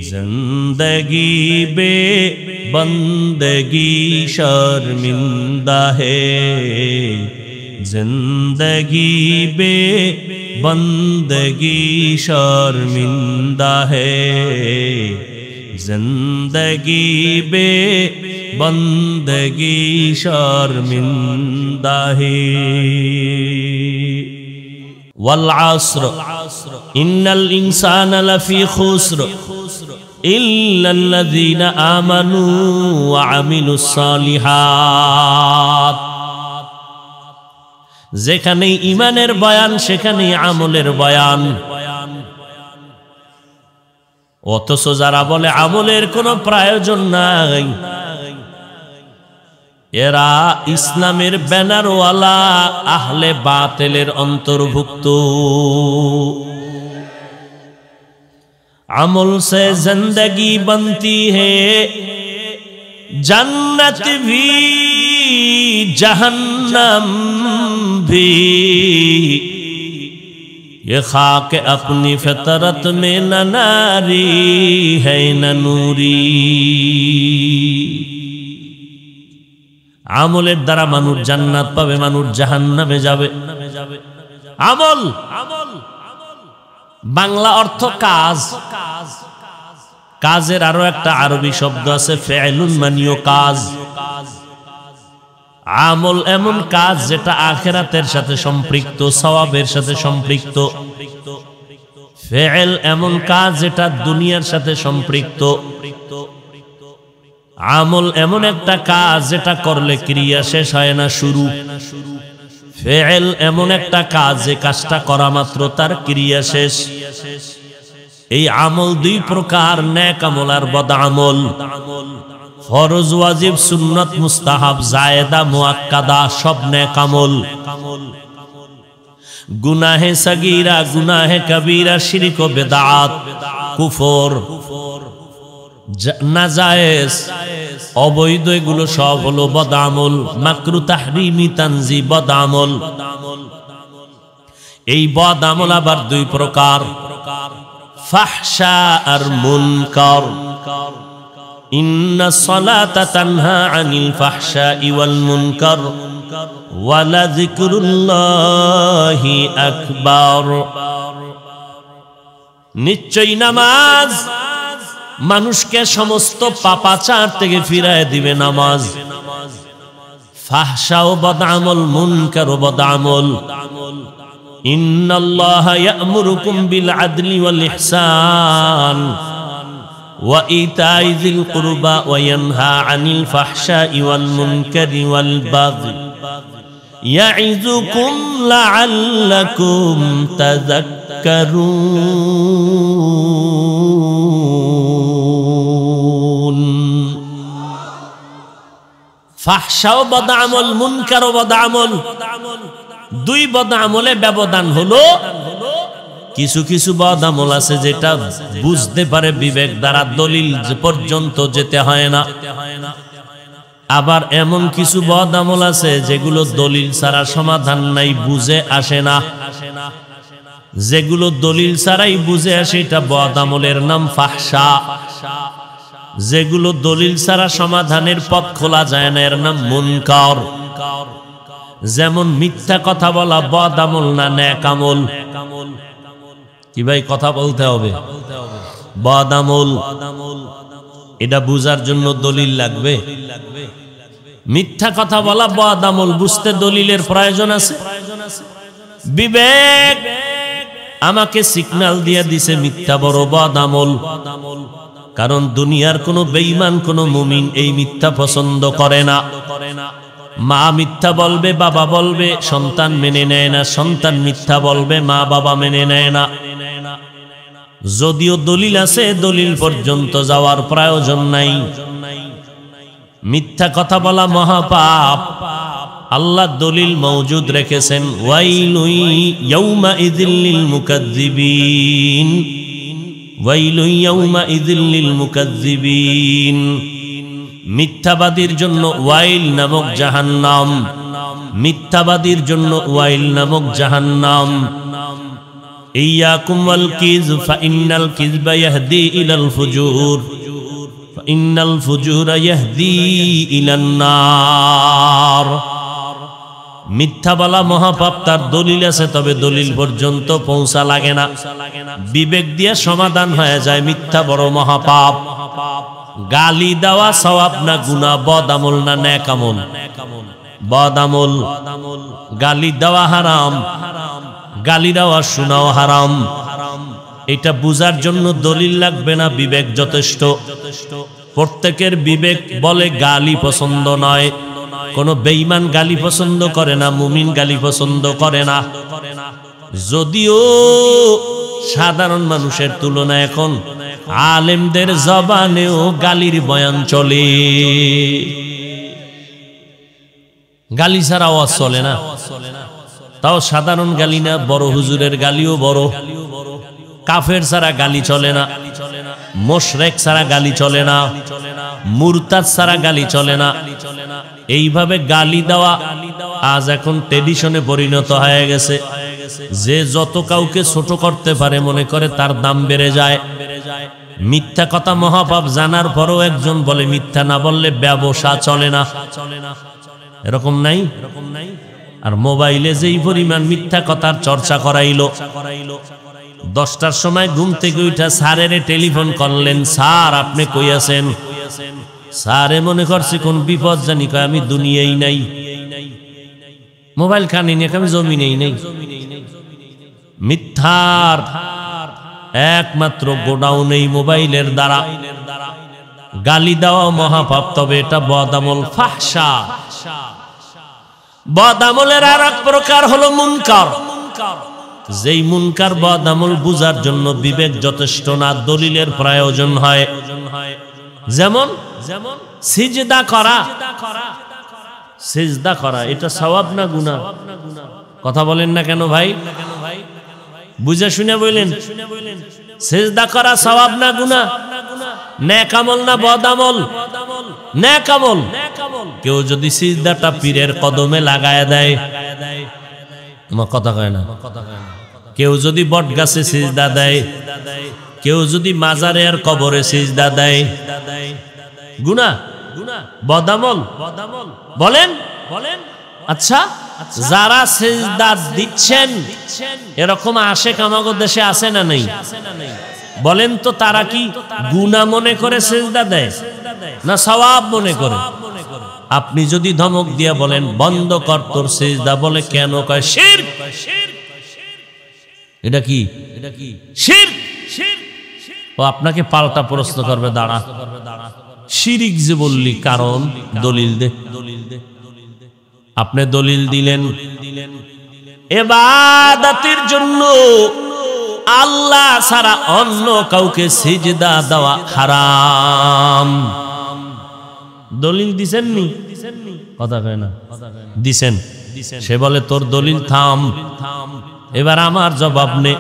जिंदगी बे बंदगी शर्मिंदा है, जिंदगी बे बंदगी शर्मिंदा है, जिंदगी बे बंदगी शर्मिंदा है। वल अस्र इन्नल इंसान लफी खुस्र इल्लल्लज़ीना आमनू व अमिलुस्सालिहात। इन्नल इंसान लफी खुस्र इल्लल्लज़ीना आमनू व अमिलुस्सालिहात। इल्लल्लज़ीना आमनू व अमिलुस्सालिहात। इल्लल्लज़ीना आमनू व अमिलुस्सालिहात। इल्लल्लज़ीना आमनू व अमिलुस्सालिहात। इल्लल्लज़ीना आमनू व अमिलुस्सालिहात। যেখানে ঈমানের বয়ান সেখানে আমলের বয়ান। অথচ যারা বলে আমলের কোনো প্রয়োজন নাই, এরা ইসলামের ব্যানারওয়ালা আহলে বাতিলের অন্তর্ভুক্ত। আমল से जिंदगी बनती है, जन्नत भी जहन्नम भी, ये खाक अपनी फितरत में न नारी है न नूरी। আমলের দ্বারা মানুষ জান্নাত পাবে, মানুষ জাহান্নামে যাবে। আমল বাংলা অর্থ কাজ। কাজের আরো একটা আরবি শব্দ আছে ফেলুন, মানিও কাজ। আমল এমন কাজ যেটা আখিরাতের সাথে সম্পৃক্ত, সওয়াবের সাথে সম্পৃক্ত। ফেল এমন কাজ যেটা দুনিয়ার সাথে সম্পৃক্ত। আমল এমন একটা কাজ যেটা করলে ক্রিয়া শেষ হয় না, শুরু। ফেল এমন একটা কাজ যে কাজটা করা মাত্র তার ক্রিয়া শেষ। এই আমল দুই প্রকার, নেক আমল আর বদ আমল। ফরজ, ওয়াজিব, সুন্নাত, মুস্তাহাব, জায়েদা, মুআক্কাদা সব নেক আমল। গুনাহে সগীরা, গুনাহে কবীরা, শিরক ও বিদআত, কুফর, নাজায়েজ, অবৈধ, এগুলো সব হলো বদ আমল। মাকরু, তাহরিমি, তানজি বদ আমল। এই বদ আমল আবার দুই প্রকার, ফাহশা আর মুনকার। ইন্নাস সালাতা তানহা আনিল ফাহশাই ওয়াল মুনকার ওয়া লাযিকরুল্লাহি আকবার। নিশ্চয়ই নামাজ মানুষকে সমস্ত পাপাচার থেকে ফিরায় দিবে। নামাজ ফাহশা ও বদ আমল, মুনকার ও বদ আমল। ইন্নাল্লাহা ইয়া'মুরুকুম বিল আদলি ওয়াল ইহসান ওয়া ইতাই যিল কুরবা ওয়া ইয়ানহা আনিল ফাহশাই ওয়াল মুনকারি ওয়াল বাগই ইয়া'iযুকুম লা'আল্লাকুম তাযাক্কারুন। ফাহশা ও বদ আমল, মুনকার ও বদ আমল, দুই বদ আমলে ব্যবধান হলো কিছু কিছু বদ আমল আছে যেটা বুঝতে পারে বিবেক দ্বারা, দলিল পর্যন্ত যেতে হয় না। আবার এমন কিছু বদ আমল আছে যেগুলো দলিল ছাড়া সমাধান নাই, বুঝে আসে না। যেগুলো দলিল ছাড়াই বুঝে আসে এটা বদ আমলের নাম ফাহশা। যেগুলো দলিল ছাড়া সমাধানের পথ খোলা যায় না, এর নাম মুনকার। যেমন মিথ্যা কথা বলা বদ আমল না নেক আমল? কি ভাই, কথা বলতে হবে। বদ আমল, এটা বুঝার জন্য দলিল লাগবে। মিথ্যা কথা বলা বদ আমল, বুঝতে দলিলের প্রয়োজন আছে। বিবেক আমাকে সিগন্যাল দিয়ে দিছে মিথ্যা বড় বদ আমল। কারণ দুনিয়ার কোনো বেঈমান, কোনো মুমিন এই মিথ্যা পছন্দ করে না। মা মিথ্যা বলবে, বাবা বলবে, সন্তান মেনে নেয় না। সন্তান মিথ্যা বলবে, মা বাবা মেনে নেয় না। যদিও দলিল আছে, দলিল পর্যন্ত যাওয়ার প্রয়োজন নাই। মিথ্যা কথা বলা মহাপাপ। আল্লাহ দলিল মওজুদ রেখেছেন, ওয়াইলু ইয়াউমা ইযিল লিল মুকাজ্জিবিন, ওয়াইলু ইয়াউমা ইযিল লিল মুকাজ্জিবিন। মিথ্যাবাদীর জন্য ওয়াইল নামক জাহান্নাম, মিথ্যাবাদীর জন্য ওয়াইল নামক জাহান্নাম। ইয়াকুম ওয়াল কিয ফাইন্নাল কিযবা ইয়াহদি ইলাল ফুজুর ফাইন্নাল ফুজুরা ইয়াহদি ইলান নার। মিথ্যা বলা মহাপাপ, তার দলিল আছে, তবে দলিল পর্যন্ত পৌঁছা লাগে না। বিবেক দিয়ে সমাধান হয়ে যায়, মিথ্যা বড় মহাপাপ। গালি দেওয়া সওয়াব না গুনাহ? বদ আমল না নেক আমল? বদ আমল। গালি দেওয়া হারাম, গালি দেওয়া শোনাও হারাম। এটা বুঝার জন্য দলিল লাগবে না, বিবেক যথেষ্ট। প্রত্যেকের বিবেক বলে গালি পছন্দ নয়, কোনো বেঈমান গালি পছন্দ করে না, মুমিন গালি পছন্দ করে না। যদিও সাধারণ মানুষের তুলনায় এখন আলেমদের জবানেও গালির বয়ান চলে, গালি ছাড়া আওয়াজ চলে না। তাও সাধারণ গালি না, বড় হুজুরের গালিও বড়। কাফের ছাড়া গালি চলে না, মুশরিক ছাড়া গালি চলে না, মুরতাদ ছাড়া গালি চলে না। এইভাবে গালি দেওয়া আজ এখন ট্রেডিশনে পরিণত হয়ে গেছে। যে যত কাউকে ছোট করতে পারে মনে করে তার দাম বেড়ে যায়। মিথ্যা কথা মহাপাপ জানার পরও একজন বলে মিথ্যা না বললে ব্যবসা চলে না, এরকম নাই? আর মোবাইলে যেই পরিমাণ মিথ্যা কথার চর্চা করাইলো, 10টার সময় ঘুম থেকে উঠা স্যারের টেলিফোন করলেন, স্যার আপনি কই আছেন? স্যারে মনে করছে কোন বিপদ জানি, কয় আমি দুনিয়াই নাই, মোবাইল কানে নিয়ে আমি জমিনেই নেই। মিথ্যার একমাত্র গোডাউন এই মোবাইলের দ্বারা। গালি দেওয়া মহাপাপ, তবে এটা বদামল, ফাহশা। বদামলের আর এক প্রকার হলো মুনকার। যেই মুনকার বদামল বুঝার জন্য বিবেক যথেষ্ট না, দলিলের প্রয়োজন হয়। যেমন সিজদা করা। সিজদা করা এটা সওয়াব না গুনাহ? কথা বলেন না কেন ভাই? বুঝে শুনে বলেন। সিজদা করা সওয়াব না গুনাহ? নেক আমল না বদামল? নেক আমল। কেউ যদি সিজদাটা পীরের কদমে লাগায় দেয়, আমার কথা কয় না। কেউ যদি বট গাছে সিজদা দেয়, কেউ যদি মাজারে আর কবরে সিজদা দেয়, গুনাহ বদামল? বলেন বলেন। আচ্ছা, যারা সিজদা দিচ্ছেন এরকম আশেক আমাদের দেশে আছে না নেই? বলেন তো, তারা কি গুনাহ মনে করে সিজদা দেয় না সওয়াব মনে করে? আপনি যদি ধমক দিয়া বলেন বন্ধ কর তোর সিজদা, বলে কেন? কয় শিরক। এটা কি? শিরক। ও আপনাকে পাল্টা প্রশ্ন করবে, দাঁড়া, শিরিক যে বললি কারণ দলিল দে। আপনি দলিল দিলেন ইবাদতের জন্য আল্লাহ ছাড়া অন্য কাউকে সিজদা দেওয়া হারাম। দলিল দিছেন নি? কথা কয় না। দিছেন। সে বলে তোর দলিল থাম। এবার আমার জবাব নে,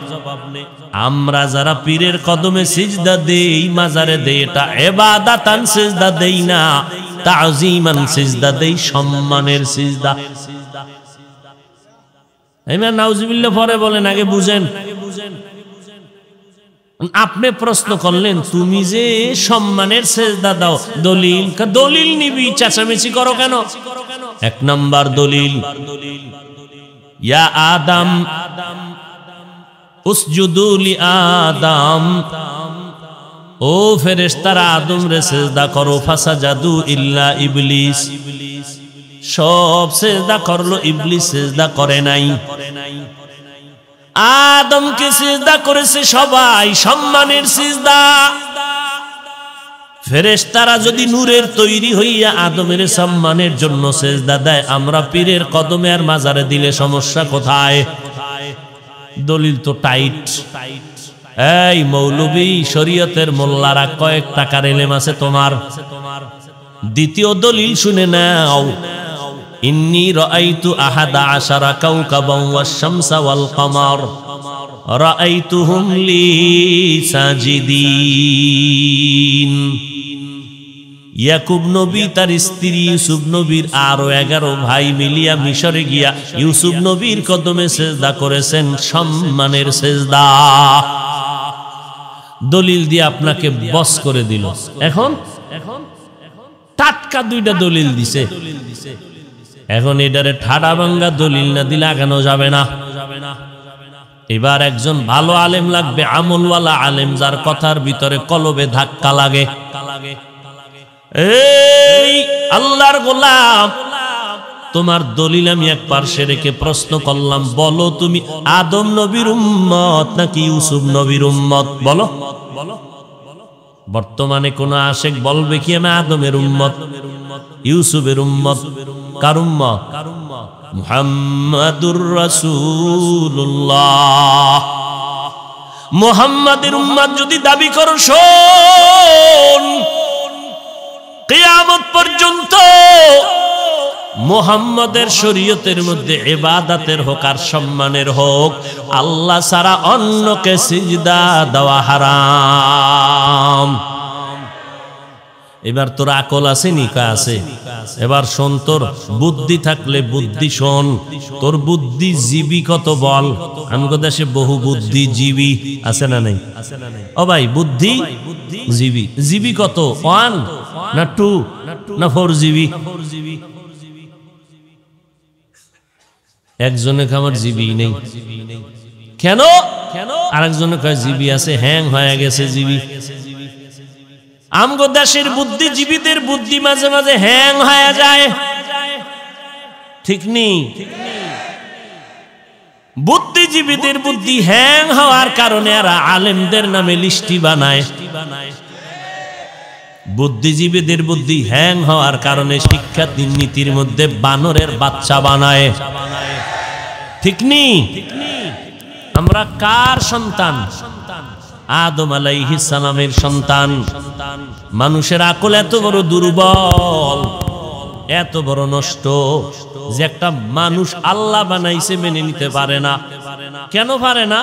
আমরা যারা পীরের কদমে সিজদা দেই, মাজারে দেই, এটা ইবাদাতান সিজদা দেই না, তাজিমান সিজদা দেই, সম্মানের সিজদা। এমন নাউজুবিল্লাহ পরে বলেন, আগে বুঝেন। আপনি প্রশ্ন করলেন তুমি যে সম্মানের সিজদা দাও, দলিল? দলিল নিবি, চেঁচামেচি করো কেন? 1 নাম্বার দলিল, ইয়া আদম উসজুদু লি আদম, ও ফেরেশতারা আদম রে সিজদা করো। ফাসাজাদু ইল্লা ইবলিস, সব সিজদা করলো, ইবলিস সিজদা করে নাই। আদমকে সিজদা করেছে সবাই, সম্মানের সিজদা। ফেরেশতারা যদি নূরের তৈরি হইয়া আদমের সম্মানের জন্য সিজদা দেয়, আমরা পীরের কদমে আর মাজারে দিলে সমস্যা কোথায়? দলিল তো টাইট। এই মৌলবী, শরীয়তের মোল্লারা, কয়েক টাকার এলেম আছে তোমার? দ্বিতীয় দলিল শুনে নাও, ইন্নী রাআইতু আহাদা আশারা কাওকাবান ওয়াশ শামসা ওয়াল কমার রাআইতুহুম লি সাজিদিন। ইয়াকুব নবী তার স্ত্রী ইউসুফ নবীর আরো 11 ভাই মিলিয়া মিশরে গিয়া ইউসুফ নবীর কদমে সিজদা করেছেন, সম্মানের সিজদা। দলিল দিয়ে আপনাকে বস করে দিল। এখন টাটকা 2টা দলিল দিছে। এখন এটারে ঠাডা ভাঙ্গা দলিল না দিলে আগানো যাবে না। এবার একজন ভালো আলেম লাগবে, আমলওয়ালা আলেম, যার কথার ভিতরে কলবে ধাক্কা লাগে। এই আল্লাহর গোলাম, তোমার দলিল আমি এক পার্শ্বে রেখে প্রশ্ন করলাম, বলো তুমি আদম নবীর উম্মত নাকি ইউসুফ নবীর উম্মত? বলো। বর্তমানে কোন আশেক বলবে কি আমি আদমের উম্মত, ইউসুফের উম্মত? কার উম্মত? মুহাম্মাদুর রাসূলুল্লাহ। মুহাম্মাদের উম্মত যদি দাবি করো, শোন, কিয়ামত পর্যন্ত মুহাম্মাদের শরীয়তের মধ্যে ইবাদতের হোক আর সম্মানের হোক, আল্লাহ ছাড়া অন্যকে সিজদা দেওয়া হারাম। এবার তোর আকল আছে নিকা আছে, এবার শোন, তোর বুদ্ধি থাকলে বুদ্ধি শোন, তোর বুদ্ধিজীবী কত বল। আমগো দেশে বহু বুদ্ধিজীবী আছে না নাই? ও ভাই, বুদ্ধিজীবী জীবী কত? 1 না 2 না 4 জিবি? একজনে আমার জিবি নেই কেন? আরেকজনে কয় জিবি আছে, হ্যাং হয়ে গেছে জিবি। আমগো দেশের বুদ্ধিজীবীদের বুদ্ধি মাঝে মাঝে হ্যাং হয়ে যায়, ঠিক নেই? বুদ্ধিজীবীদের বুদ্ধি হ্যাং হওয়ার কারণে এরা আলেমদের নামে লিস্টি বানায়। বুদ্ধিজীবীদের বুদ্ধি হ্যাং হওয়ার কারণে শিক্ষা নীতির মধ্যে বানরের বাচ্চা বানায়, ঠিক নেই? আমরা কার সন্তান? আদম আলাইহিস সালামের সন্তান। মানুষের আকল এত বড় দুর্বল, এত বড় নষ্ট যে একটা মানুষ আল্লাহ বানাইছে মেনে নিতে পারে না। কেন পারে না?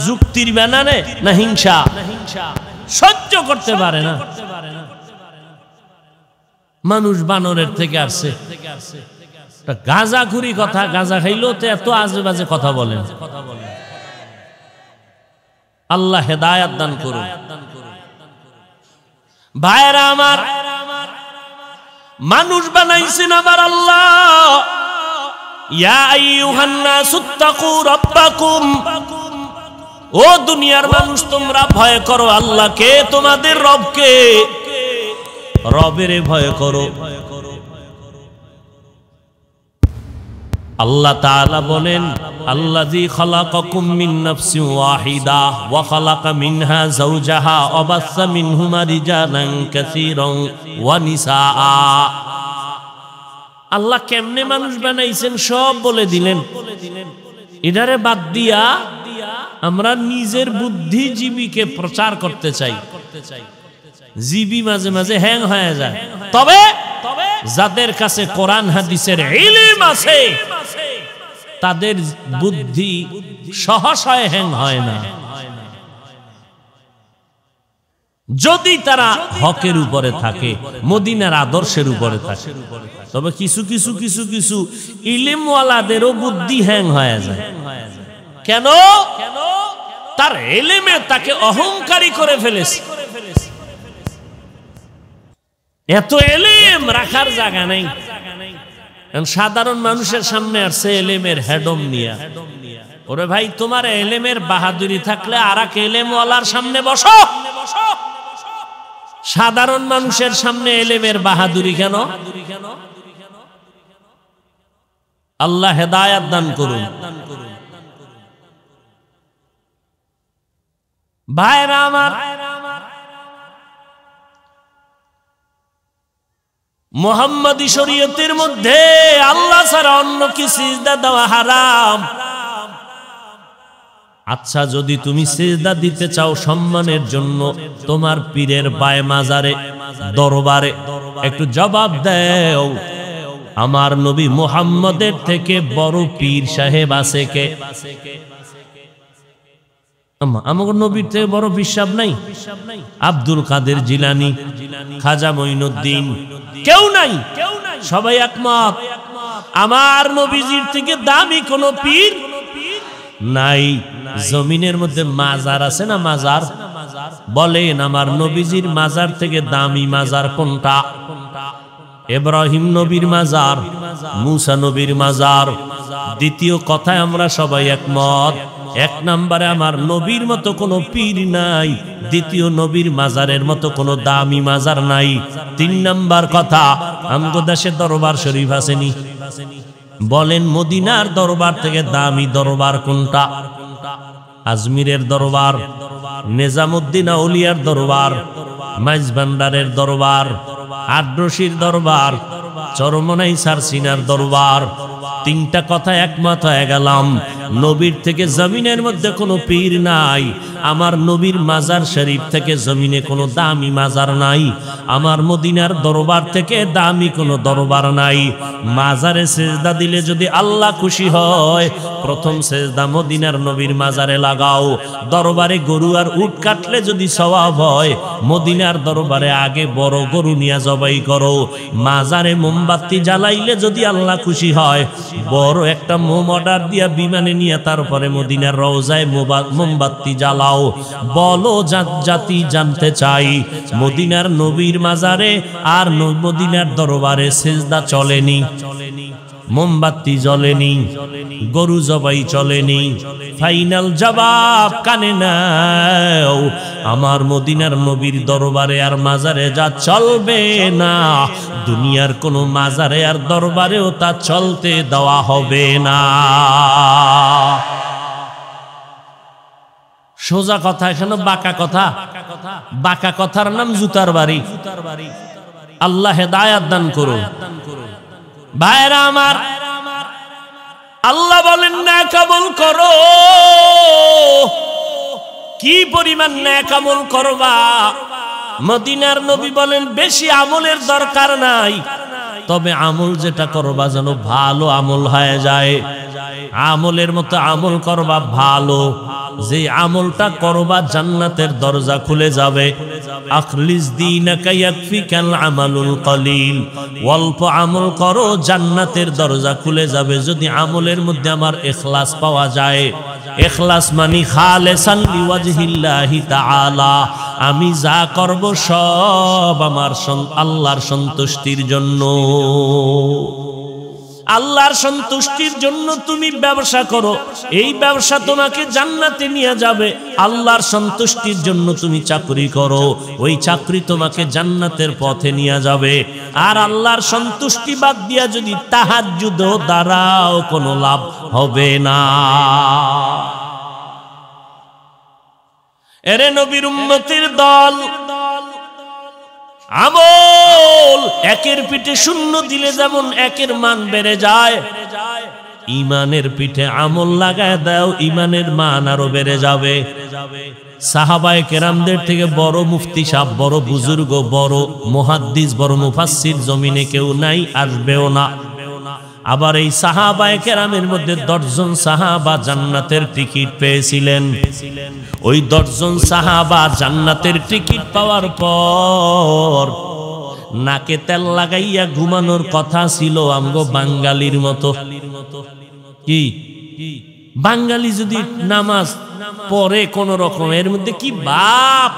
যুক্তির বানানে না হিংসা? সহ্য করতে পারে না। মানুষ বানরের থেকে আসছে। গাঁজাখুরি কথা, গাঁজা খাইলেও তো এত আজে বাজে কথা বলেন। আল্লাহ হেদায়াত দান করুন। ভাইরা আমার, মানুষ বানাইছেন আমার আল্লাহ। ইয়া আইয়ুহান নাসুত্তাকু রাব্বাকুম, ও দুনিয়ার মানুষ তোমরা ভয় করো আল্লাহকে, তোমাদের রবকে। রবেরে ভয় করো। আল্লাহ তাআলা বলেন, আল্লাযী খালাকাকুম মিন নাফসিন ওয়াহিদা ওয়া খালাকা মিনহা যাওজাহা ওয়া বাসসা মিনহুমা রিজালান কাসীরান ওয়া নিসাআ। আল্লাহ কেমনে মানুষ বানাইছেন সব বলে দিলেন। এটারে বাদ দিয়া আমরা নিজের বুদ্ধিজীবীকে প্রচার করতে চাই। জীবী মাঝে মাঝে হ্যাং হয়ে যায়। তবে যাদের কাছে কোরআন হাদিসের ইলম আছে তাদের বুদ্ধি সহসায় হ্যাং হয় না, যদি তারা হকের উপরে থাকে, মদিনার আদর্শের উপরে থাকে। তবে কিছু কিছু কিছু কিছু ইলমওয়ালাদেরও বুদ্ধি হ্যাং হয়ে যায়। কেন? তার ইলমে তাকে অহংকারী করে ফেলেছে। এত এলেম রাখার জায়গা নেই। সাধারণ মানুষের সামনে আসছে এলেমের হেডম নিয়া। ওরে ভাই, তোমার এলেমের বাহাদুরি থাকলে আর এক এলেমওয়ালার সামনে বসো। সাধারণ মানুষের সামনে এলেমের বাহাদুরি কেন? আল্লাহ হেদায়াত দান করুন। ভাইরা আমার, মুহাম্মাদি শরীয়তের মধ্যে আল্লাহ ছাড়া অন্যকে সিজদা দেওয়া হারাম। আচ্ছা, যদি তুমি সিজদা দিতে চাও সম্মানের জন্য তোমার পীরের বায় মাজারে, দরবারে, একটু জবাব দাও, আমার নবী মুহাম্মদের থেকে বড় পীর সাহেব আছে কে? আমার নবীর থেকে বড় বিশ্বাস নাই? আব্দুল কাদের জিলানী, খাজা মঈনুদ্দিন, কেউ নাই। সবাই একমত আমার নবীজির থেকে দামি কোন পীর নাই। জমিনের মধ্যে মাজার আছে না? মাজার বলেন, আমার নবীজির মাজার থেকে দামি মাজার কোনটা? ইব্রাহিম নবীর মাজার, মুসা নবীর মাজার। দ্বিতীয় কথায় আমরা সবাই একমত, এক নম্বরে আমার নবীর মতো কোনো পীর নাই, দ্বিতীয় নবীর মাজারের মতো কোনো দামি মাজার নাই। 3 নাম্বার কথা, আমগো দেশে দরবার শরীফ আসেনি? বলেন, মদিনার দরবার থেকে দামি দরবার কোনটা? আজমিরের দরবার, নিজামুদ্দিন আউলিয়ার দরবার, মাইজ ভান্ডারের দরবার, আদ্রশির দরবার, চরমনাই সারসিনার দরবার। তিনটা কথা একমত হয়ে গেলাম, নবীর থেকে জমিনের মধ্যে কোনো পীর নাই, আমার নবীর মাজার শরীফ থেকে জমিনে কোনো দামি মাজার নাই, আমার মদিনার দরবার থেকে দামি কোনো দরবার নাই। মাজারে সেজদা দিলে যদি আল্লাহ খুশি হয়, প্রথম সেজদা মদিনার নবীর মাজারে লাগাও। দরবারে গরু আর উট কাটলে যদি সওয়াব হয়, মদিনার দরবারে আগে বড় গরু নিয়ে জবাই করো। মাজারে মোমবাতি জ্বালাইলে যদি আল্লাহ খুশি হয়, বড় একটা মোম অর্ডার দিয়া বিমানে নিয়ে তারপরে মদিনার রওজায় মোমবাতি জ্বালাও। বলো জাতি জানতে চাই, মদিনার নবীর মাজারে আর মদিনার দরবারে সেজদা চলেনি, মোমবাতি জ্বলেনি, গরু জবাই চলেনি। ফাইনাল জবাব কানে নাও, আমার মদিনার নবীর দরবারে আর মাজারে যা চলবে না, দুনিয়ার কোনো মাজারে আর দরবারেও তা চলতে দেওয়া হবে না। সোজা কথা, এখানে বাঁকা কথা। বাঁকা কথার নাম জুতার বাড়ি। আল্লাহ হেদায়াত দান করুন। ভাইরা আমার, আল্লাহ বলেন নেক আমল করো। কি পরিমাণ নেক আমল করবা? মদিনার নবী বলেন বেশি আমলের দরকার নাই, তবে আমল যেটা করবা যেন ভালো আমল হয়ে যায়। আমলের মতো আমল করবা ভালো, যে আমলটা করবা জান্নাতের দরজা খুলে যাবে। আখলিস দীনাকা ইয়াকফিকাল আমালুল কলিল, অল্প আমল করো জান্নাতের দরজা খুলে যাবে যদি আমলের মধ্যে আমার ইখলাস পাওয়া যায়। ইখলাস মানে খালিসান লিওয়াজহিল্লাহি তাআলা, আমি যা করব সব আমার আল্লাহর সন্তুষ্টির জন্য। আল্লাহর সন্তুষ্টির জন্য তুমি ব্যবসা করো, এই ব্যবসা তোমাকে জান্নাতে নিয়ে যাবে। আল্লাহর সন্তুষ্টির জন্য তুমি চাকরি করো, ওই চাকরি তোমাকে জান্নাতের পথে নিয়ে যাবে। আর আল্লাহর সন্তুষ্টি বাদ দিয়া যদি তাহাজ্জুদ দ্বারাও কোনো লাভ হবে না। এরে নবীর উম্মতের দল, আমল একের পিঠে শূন্য দিলে যেমন একের মান বেড়ে যায়, ইমানের পিঠে আমল লাগায় দাও, ইমানের মান আরো বেড়ে যাবে। সাহাবায়ে কেরামদের থেকে বড় মুফতি সাহেব, বড় বুজুর্গ, বড় মুহাদ্দিস, বড় মুফাসসির জমিনে কেউ নাই, আসবেও না। আবার এই সাহাবায়ে কেরামের মধ্যে 10 জন সাহাবা জান্নাতের টিকিট পেয়েছিলেন। ওই 10 জন সাহাবা জান্নাতের টিকিট পাওয়ার পর নাকে তেল লাগাইয়া ঘুমানোর কথা ছিল আমগো বাঙালির মতো। কি বাঙালি যদি নামাজ পড়ে কোন রকম, এর মধ্যে কি বাপ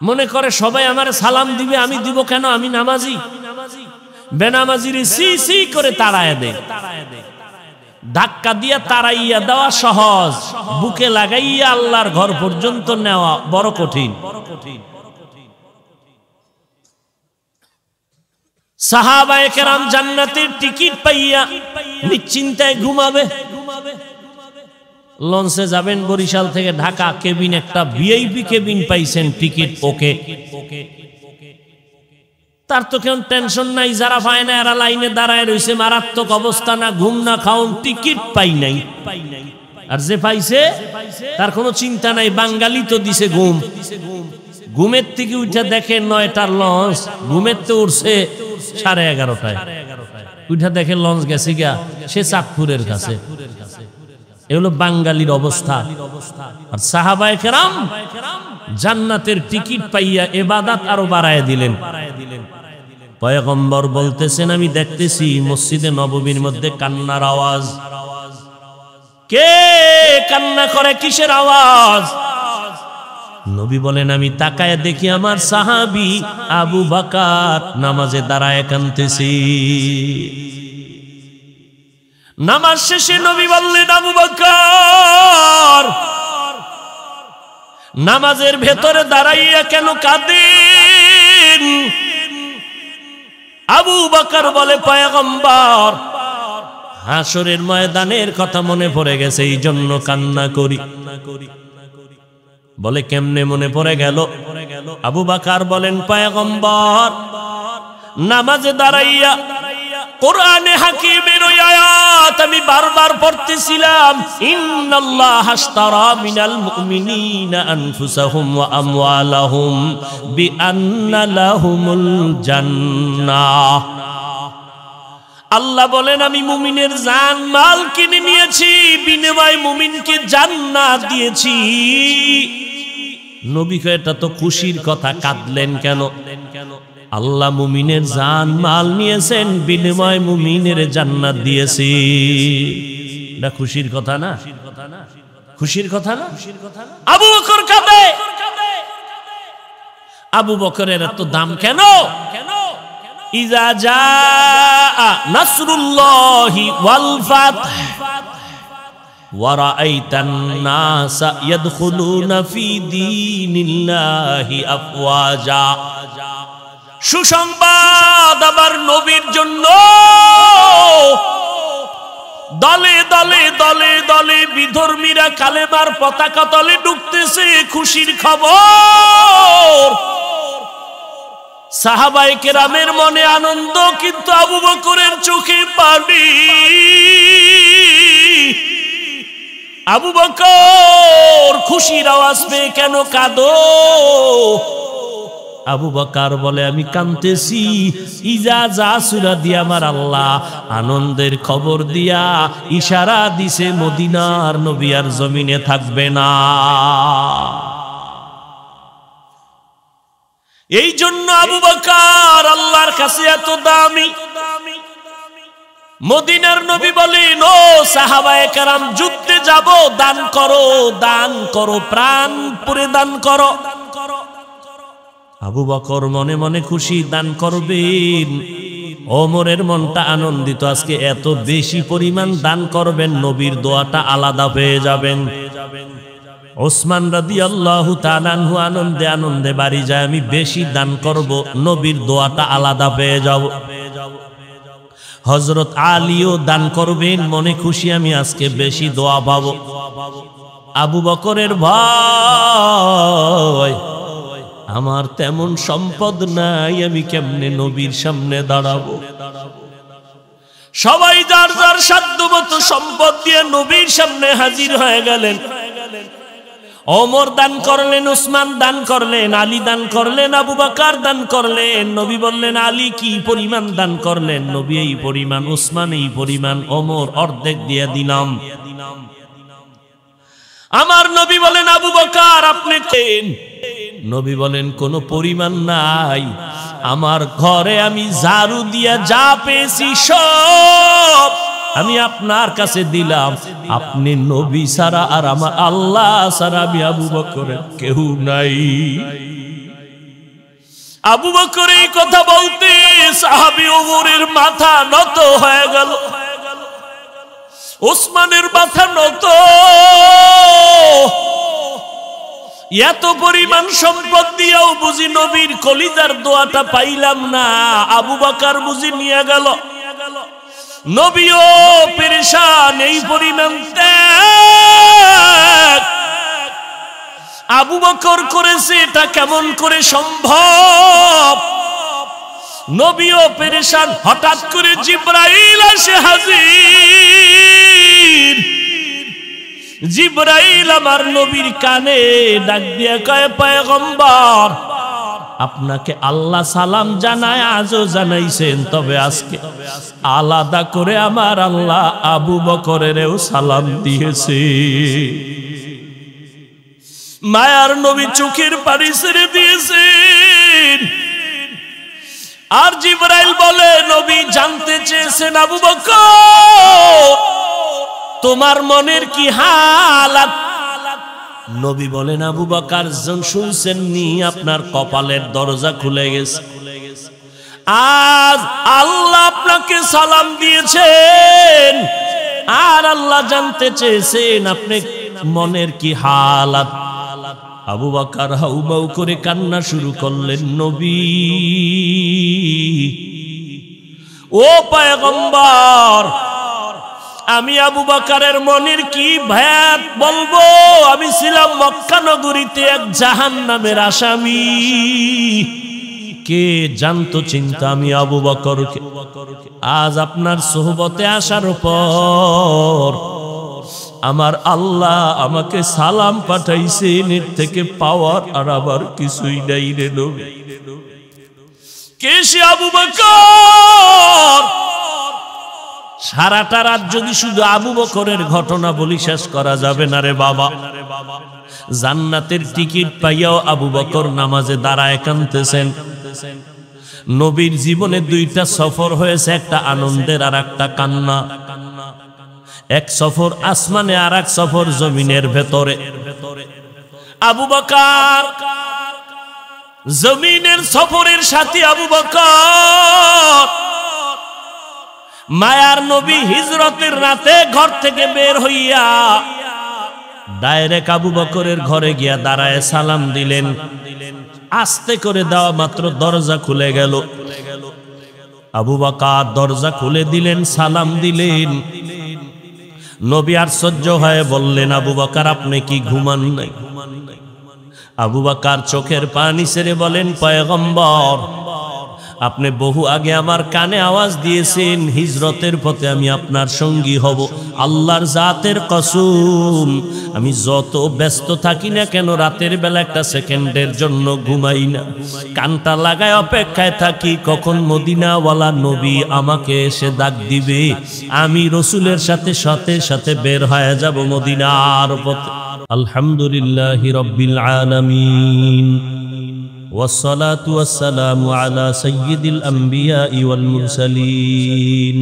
মনে করে সবাই আমারে সালাম দিবে, আমি দিব কেন? আমি নামাজি। বেনামাজির সি সি করে তাড়ায় দেয়। ধাক্কা দিয়া তাড়াইয়া দেওয়া সহজ, বুকে লাগাইয়া আল্লাহর ঘর পর্যন্ত নেওয়া বড় কঠিন। সাহাবায়ে কেরাম জান্নাতের টিকিট পাইয়া নিশ্চিন্তায় ঘুমাবে। লঞ্চে যাবেন বরিশাল থেকে ঢাকা, কেবিন একটা ভিআইপি কেবিন পাইছেন, টিকিট ওকে। তার তো কেউ টেনশন নাই, যারা পায় না এরা লাইনে দাঁড়ায় রয়েছে, মারাত্মক অবস্থা, না ঘুম না খাওন, টিকিট পাই নাই। আর যে পাইছে তার কোনো চিন্তা নাই, বাঙালি তো দিছে ঘুম। ঘুমের থেকে উঠে দেখে 9টার লঞ্চ, ঘুমের তো উঠছে 11:30টায়, উঠে দেখে লঞ্চ গেছে গিয়া সে চাঁদপুরের কাছে। এ হলো বাঙালির অবস্থা। আর সাহাবায়ে কেরাম জান্নাতের টিকিট পাইয়া ইবাদত আরো বাড়ায় দিলেন। পয়গম্বর বলতেছেন, আমি দেখতেছি মসজিদে নববীর মধ্যে কান্নার আওয়াজ। কে কান্না করে? কিসের আওয়াজ? নবী বলেন, আমি তাকায় দেখি আমার সাহাবী আবু বকর নামাজে দাঁড়ায় কাঁদতেছি। নামাজ শেষে নবী বললেন, আবু বকর নামাজের ভেতরে দাঁড়াইয়া কেন কাঁদেন? আবু বকর বলে, পয়গম্বর হাসরের ময়দানের কথা মনে পড়ে গেছে, এই জন্য কান্না করি। বলে, কেমনে মনে পড়ে গেল? আবু বকর বলেন, পয়গম্বর নামাজে দাঁড়াইয়া কোরআনে হাকিমের ওই আয়াত আমি বারবার পড়তেছিলাম, ইন্নাল্লাহা আশতারা মিনাল মুমিনিনা আনফুসাহুম ওয়া আমওয়ালাহুম বিআন্না লাহুমুল জান্নাহ। আল্লাহ বলেন আমি মুমিনের জান মাল কিনে নিয়েছি, বিনিময়ে মুমিনকে জান্নাত দিয়েছি। নবী কয় এটা তো খুশির কথা, কাঁদলেন কেন? আল্লাহ মুমিনের জান মাল নিয়েছেন, বিনিময়ে মুমিনের জান্নাত দিয়েছি। এটা খুশির কথা না? খুশির কথা না? আবু বকর কাঁদে। আবু বকরের এত দাম কেন? ইজা জাআ নাসরুল্লাহি ওয়াল ফাতহ ওয়া রাআইতান নাসা ইয়াদখুলুনা ফি দীনিল্লাহি আফওয়াজা। সুসংবাদ আমার নবীর জন্য, দলে দলে দলে দলে বিধর্মীরা কালেমার পতাকা তলে ঢুকতেছে, খুশির খবর। সাহাবায়ে কেরামের মনে আনন্দ, কিন্তু আবু বকরের চোখে পানি। আবু বকর খুশির আওয়াজ পেয়ে কেন কাঁদো? আবু বকর বলে আমি কাঁদতেছি ইজাজা সূরা দিয়ে আমার আল্লাহ আনন্দের খবর দিয়া ইশারা দিছে মদিনার নবী আর জমিনে থাকবে না। এই জন্য আবু বকর আল্লাহর কাছে এত দামি। মদিনার নবী বলেন, ও সাহাবায়ে কেরাম যুদ্ধে যাব, দান করো, দান করো, প্রাণ পুরে দান করো। আবু বকর মনে মনে খুশি, দান করবেন। ওমরের মনটা আনন্দিত, আজকে এত বেশি পরিমাণ দান করবেন, নবীর দোয়াটা আলাদা পেয়ে যাবেন। ওসমান রাদিয়াল্লাহু তাআলা আনহু আনন্দে আনন্দে বাড়ি যায়, আমি বেশি দান করব, নবীর দোয়াটা আলাদা পেয়ে যাব। হযরত আলীও দান করবেন, মনে খুশি আমি আজকে বেশি দোয়া পাবো। আবু বকরের ভয়, আমার তেমন সম্পদ নাই, আমি কেমনে নবীর সামনে দাঁড়াবো। সবাই যার যার সাধ্যমতো সম্পদ দিয়ে নবীর সামনে হাজির হয়ে গেলেন। ওমর দান করলেন, উসমান দান করলেন, আলী দান করলেন, আবু বকর দান করলেন। নবী বললেন, আলী কি পরিমাণ দান করলেন? নবী এই পরিমাণ, উসমান এই পরিমাণ, ওমর অর্ধেক দিয়ে দিলাম। আমার নবী বলেন, আবু বকর আপনি দেন। নবী বলেন, কোনো পরিমাণ নাই, আমার ঘরে আমি ঝাড়ু দিয়া যা পেয়েছি সব আমি আপনার কাছে দিলাম। আপনি নবী ছাড়া আর আমার আল্লাহ ছাড়া আমি আবু বকরের কেউ নাই। আবু বকর এই কথা বলতে সাহাবী ওমরের মাথা নত হয়ে গেল, ওসমানের মাথা নত। এত পরিমাণ সম্পদ দিয়েও বুঝি নবীর কলিজার দোয়াটা পাইলাম না। আবু বকর বুঝি নিয়ে গেল, নবীও পেরেশান, এই পরিমাণ ত্যাগ আবু বকর করেছে, এটা কেমন করে সম্ভব? নবীও পেরেশান। হঠাৎ করে জিবরাইল এসে হাজির। জিবরাইল আমার নবীর কানে ডাক দিয়ে কয়, পয়গম্বর আপনাকে আল্লাহ সালাম জানায়, আজও জানাইছেন, তবে আজকে আলাদা করে আমার আল্লাহ আবু বকরেরও সালাম দিয়েছে। মায়ার নবী চোখের পানি ছেড়ে দিয়েছেন। আর জিবরাইল বলে, নবী জানতে চেয়েছেন আবু বকর তোমার মনের কি হালাত? নবী বলেন, আবু বকর শুনছেন নি, আপনার কপালের দরজা খুলে গেছে। আজ আল্লাহ আপনাকে সালাম দিয়েছেন, আর আল্লাহ জানতে চেয়েছেন আপনি মনের কি হালাত। আবু বকর হাউমাউ করে কান্না শুরু করলেন, নবী ও পয়গম্বর, আমি আবু বকরের মনের কি ভেদ বলবো? আমি ছিলাম মক্কা নগরীতে এক জাহান্নামের আসামি, কে জানতো চিন্তা আমি আবু বকরকে। আজ আপনার সোহবতে আসার পর আমার আল্লাহ আমাকে সালাম পাঠাইছেন, এর থেকে পাওয়ার আর আবার কিছুই নাই রে নবী। কে সে আবু বকর? সারাটা রাত যদি শুধু আবু বকরের ঘটনা বলি শেষ করা যাবে না রে বাবা। জান্নাতের টিকিট পাইয়াও আবু বকর নামাজে দাঁড়ায় কাঁদতেছেন। নবীর জীবনে দুইটা সফর হয়েছে, একটা আনন্দের আর একটা কান্না। এক সফর আসমানে আর এক সফর জমিনের ভেতরে। আবু বকর জমিনের সফরের সাথী আবু বকর মায়ার নবী হিজরতের রাতে ঘর থেকে বের হইয়া ডাইরেক্ট আবু বকরের ঘরে গিয়া দাঁড়ায় সালাম দিলেন। আস্তে করে দেওয়া মাত্র দরজা খুলে গেল। আবু বকর দরজা খুলে দিলেন, সালাম দিলেন। নবী আশ্চর্য হয়ে বললেন, আবু বকর আপনি কি ঘুমান নাই? আবু বকর চোখের পানি ছেড়ে বলেন, পয়গম্বর আপনি বহু আগে আমার কানে আওয়াজ দিয়েছেন হিজরতের পথে আমি আপনার সঙ্গী হব। আল্লাহর জাতের কসম আমি যত ব্যস্ত থাকি না কেন রাতের বেলা একটা সেকেন্ডের জন্য ঘুমাই না, কানটা লাগায় অপেক্ষায় থাকি কখন মদিনাওয়ালা নবী আমাকে এসে ডাক দিবে, আমি রসুলের সাথে সাথে সাথে বের হয়ে যাব মদিনার পথে। আলহামদুলিল্লাহি রাব্বিল আলামিন والصلاة والسلام على سيد الأنبياء والمرسلين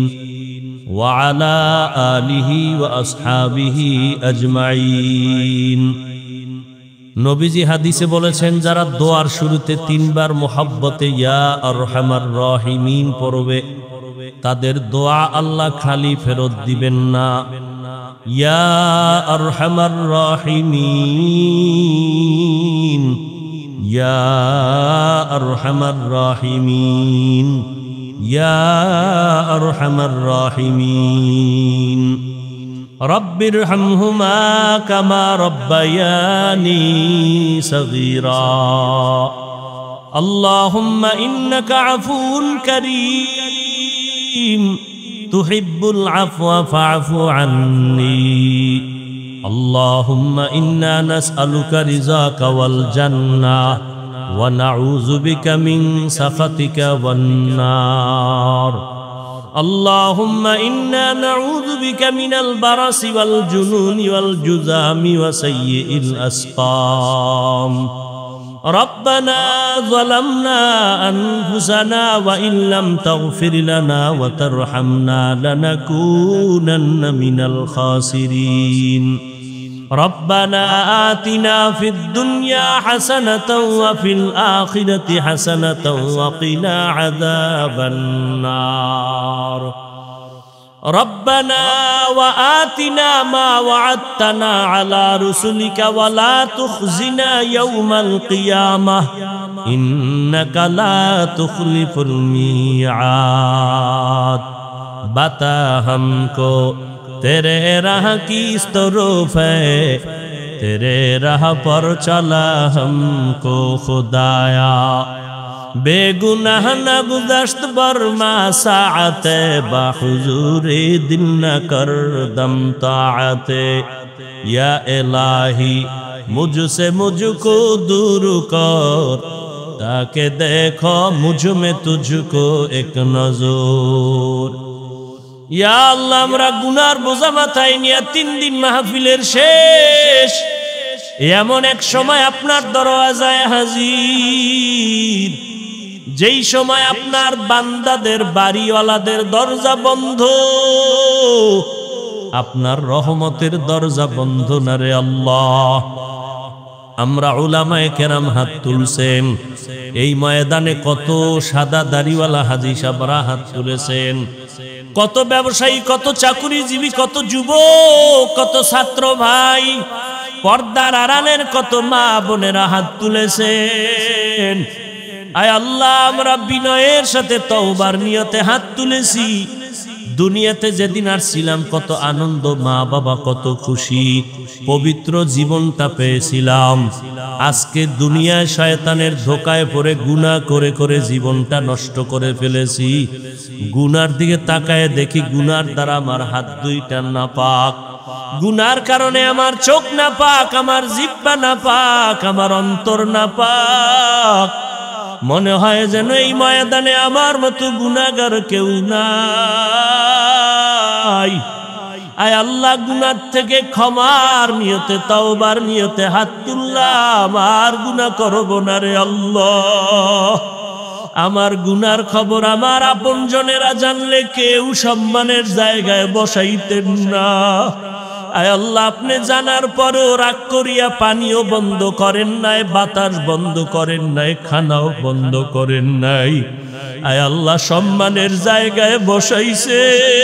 وعلى آله وأصحابه أجمعين। নবীজি হাদিসে বলেছেন, যারা দোয়ার শুরুতে তিনবার মুহাব্বতে ইয়া আরহামার রাহিমিন পড়বে তাদের দোয়া আল্লাহ খালি ফেরত দিবেন না। ইয়া আরহামার রাহিমিন, ইয়া আরহামার রাহিমিন, ইয়া আরহামার রাহিমিন। রব্বিরহামহুমা কামা রব্বায়ানি সগীরা। আল্লাহুম্মা ইন্নাকা আফুউন কারীম তুহিব্বুল আফওয়া ফা'ফু আন্নী। اللهم إنا نسألك رضاك والجنة ونعوذ بك من سخطك والنار. اللهم إنا نعوذ بك من البرص والجنون والجذام وسيء الأسقام. ربنا ظلمنا أنفسنا وإن لم تغفر لنا وترحمنا لنكونن من الخاسرين. ربنا آتنا في الدنيا حسنة وفي الآخرة حسنة وقنا عذاب النار. ربنا وآتنا ما وعدتنا على رسلك ولا تخزنا يوم القيامة إنك لا تخلف الميعاد. बता हमको तेरे राह की तरफ है, तेरे राह पर चला हमको खुदाया. बेगुनाह न गुज़श्त बरमा साअते बाहुज़ूरे दिल न कर दम ताअते. या इलाही मुझसे मुझको दूर कर ताकि देखो मुझ में तुझको एक नजर. ইয়া আল্লাহ আমরা গুনার বোঝা মাথায় নিয়ে 3 দিন মাহফিলের শেষ এমন এক সময় আপনার দরওয়াজায় হাজির, যেই সময় আপনার বান্দাদের বাড়িওয়ালাদের দরজা বন্ধ, আপনার রহমতের দরজা বন্ধ না রে আল্লাহ। আমরা উলামায়ে কেরাম হাত তুলছেন, এই ময়দানে কত সাদা দাড়িওয়ালা হাজী সাহেবরা হাত তুলেছেন, কত ব্যবসায়ী, কত চাকুরিজীবী, কত যুবক, কত ছাত্র ভাই, পর্দার আড়ালের কত মা বোনেরা হাত তুলেছেন। আয় আল্লাহ আমরা বিনয়ের সাথে তওবার নিয়তে হাত তুলেছি, দুনিয়াতে যেদিন আসছিলাম কত আনন্দ, মা বাবা কত খুশি, পবিত্র জীবনটা পেয়েছিলাম। আজকে দুনিয়ায় শয়তানের ধোকায় পড়ে গুনাহ করে করে জীবনটা নষ্ট করে ফেলেছি। গুনার দিকে তাকায় দেখি গুনার দ্বারা আমার হাত দুইটা নাপাক, গুনার কারণে আমার চোখ নাপাক, আমার জিহ্বা নাপাক, আমার অন্তর নাপাক। মনে হয় যেন এই ময়দানে আমার মতো গুনাহগার কেউ নাই। আয় আল্লাহ, গুনার থেকে ক্ষমার নিয়তে, তওবার নিয়তে হাত তুললাম, আর গুনাহ করব না রে আল্লাহ। আমার গুনার খবর আমার আপনজনেরা জানলে কেউ সম্মানের জায়গায় বসাইতেন না। আয় আল্লাহ, আপনি জানার পরও রাগ করিয়া পানিও বন্ধ করেন নাই, বাতাস বন্ধ করেন নাই, খানাও বন্ধ করেন নাই। আয় আল্লাহ, সম্মানের জায়গায় বসাইছেন।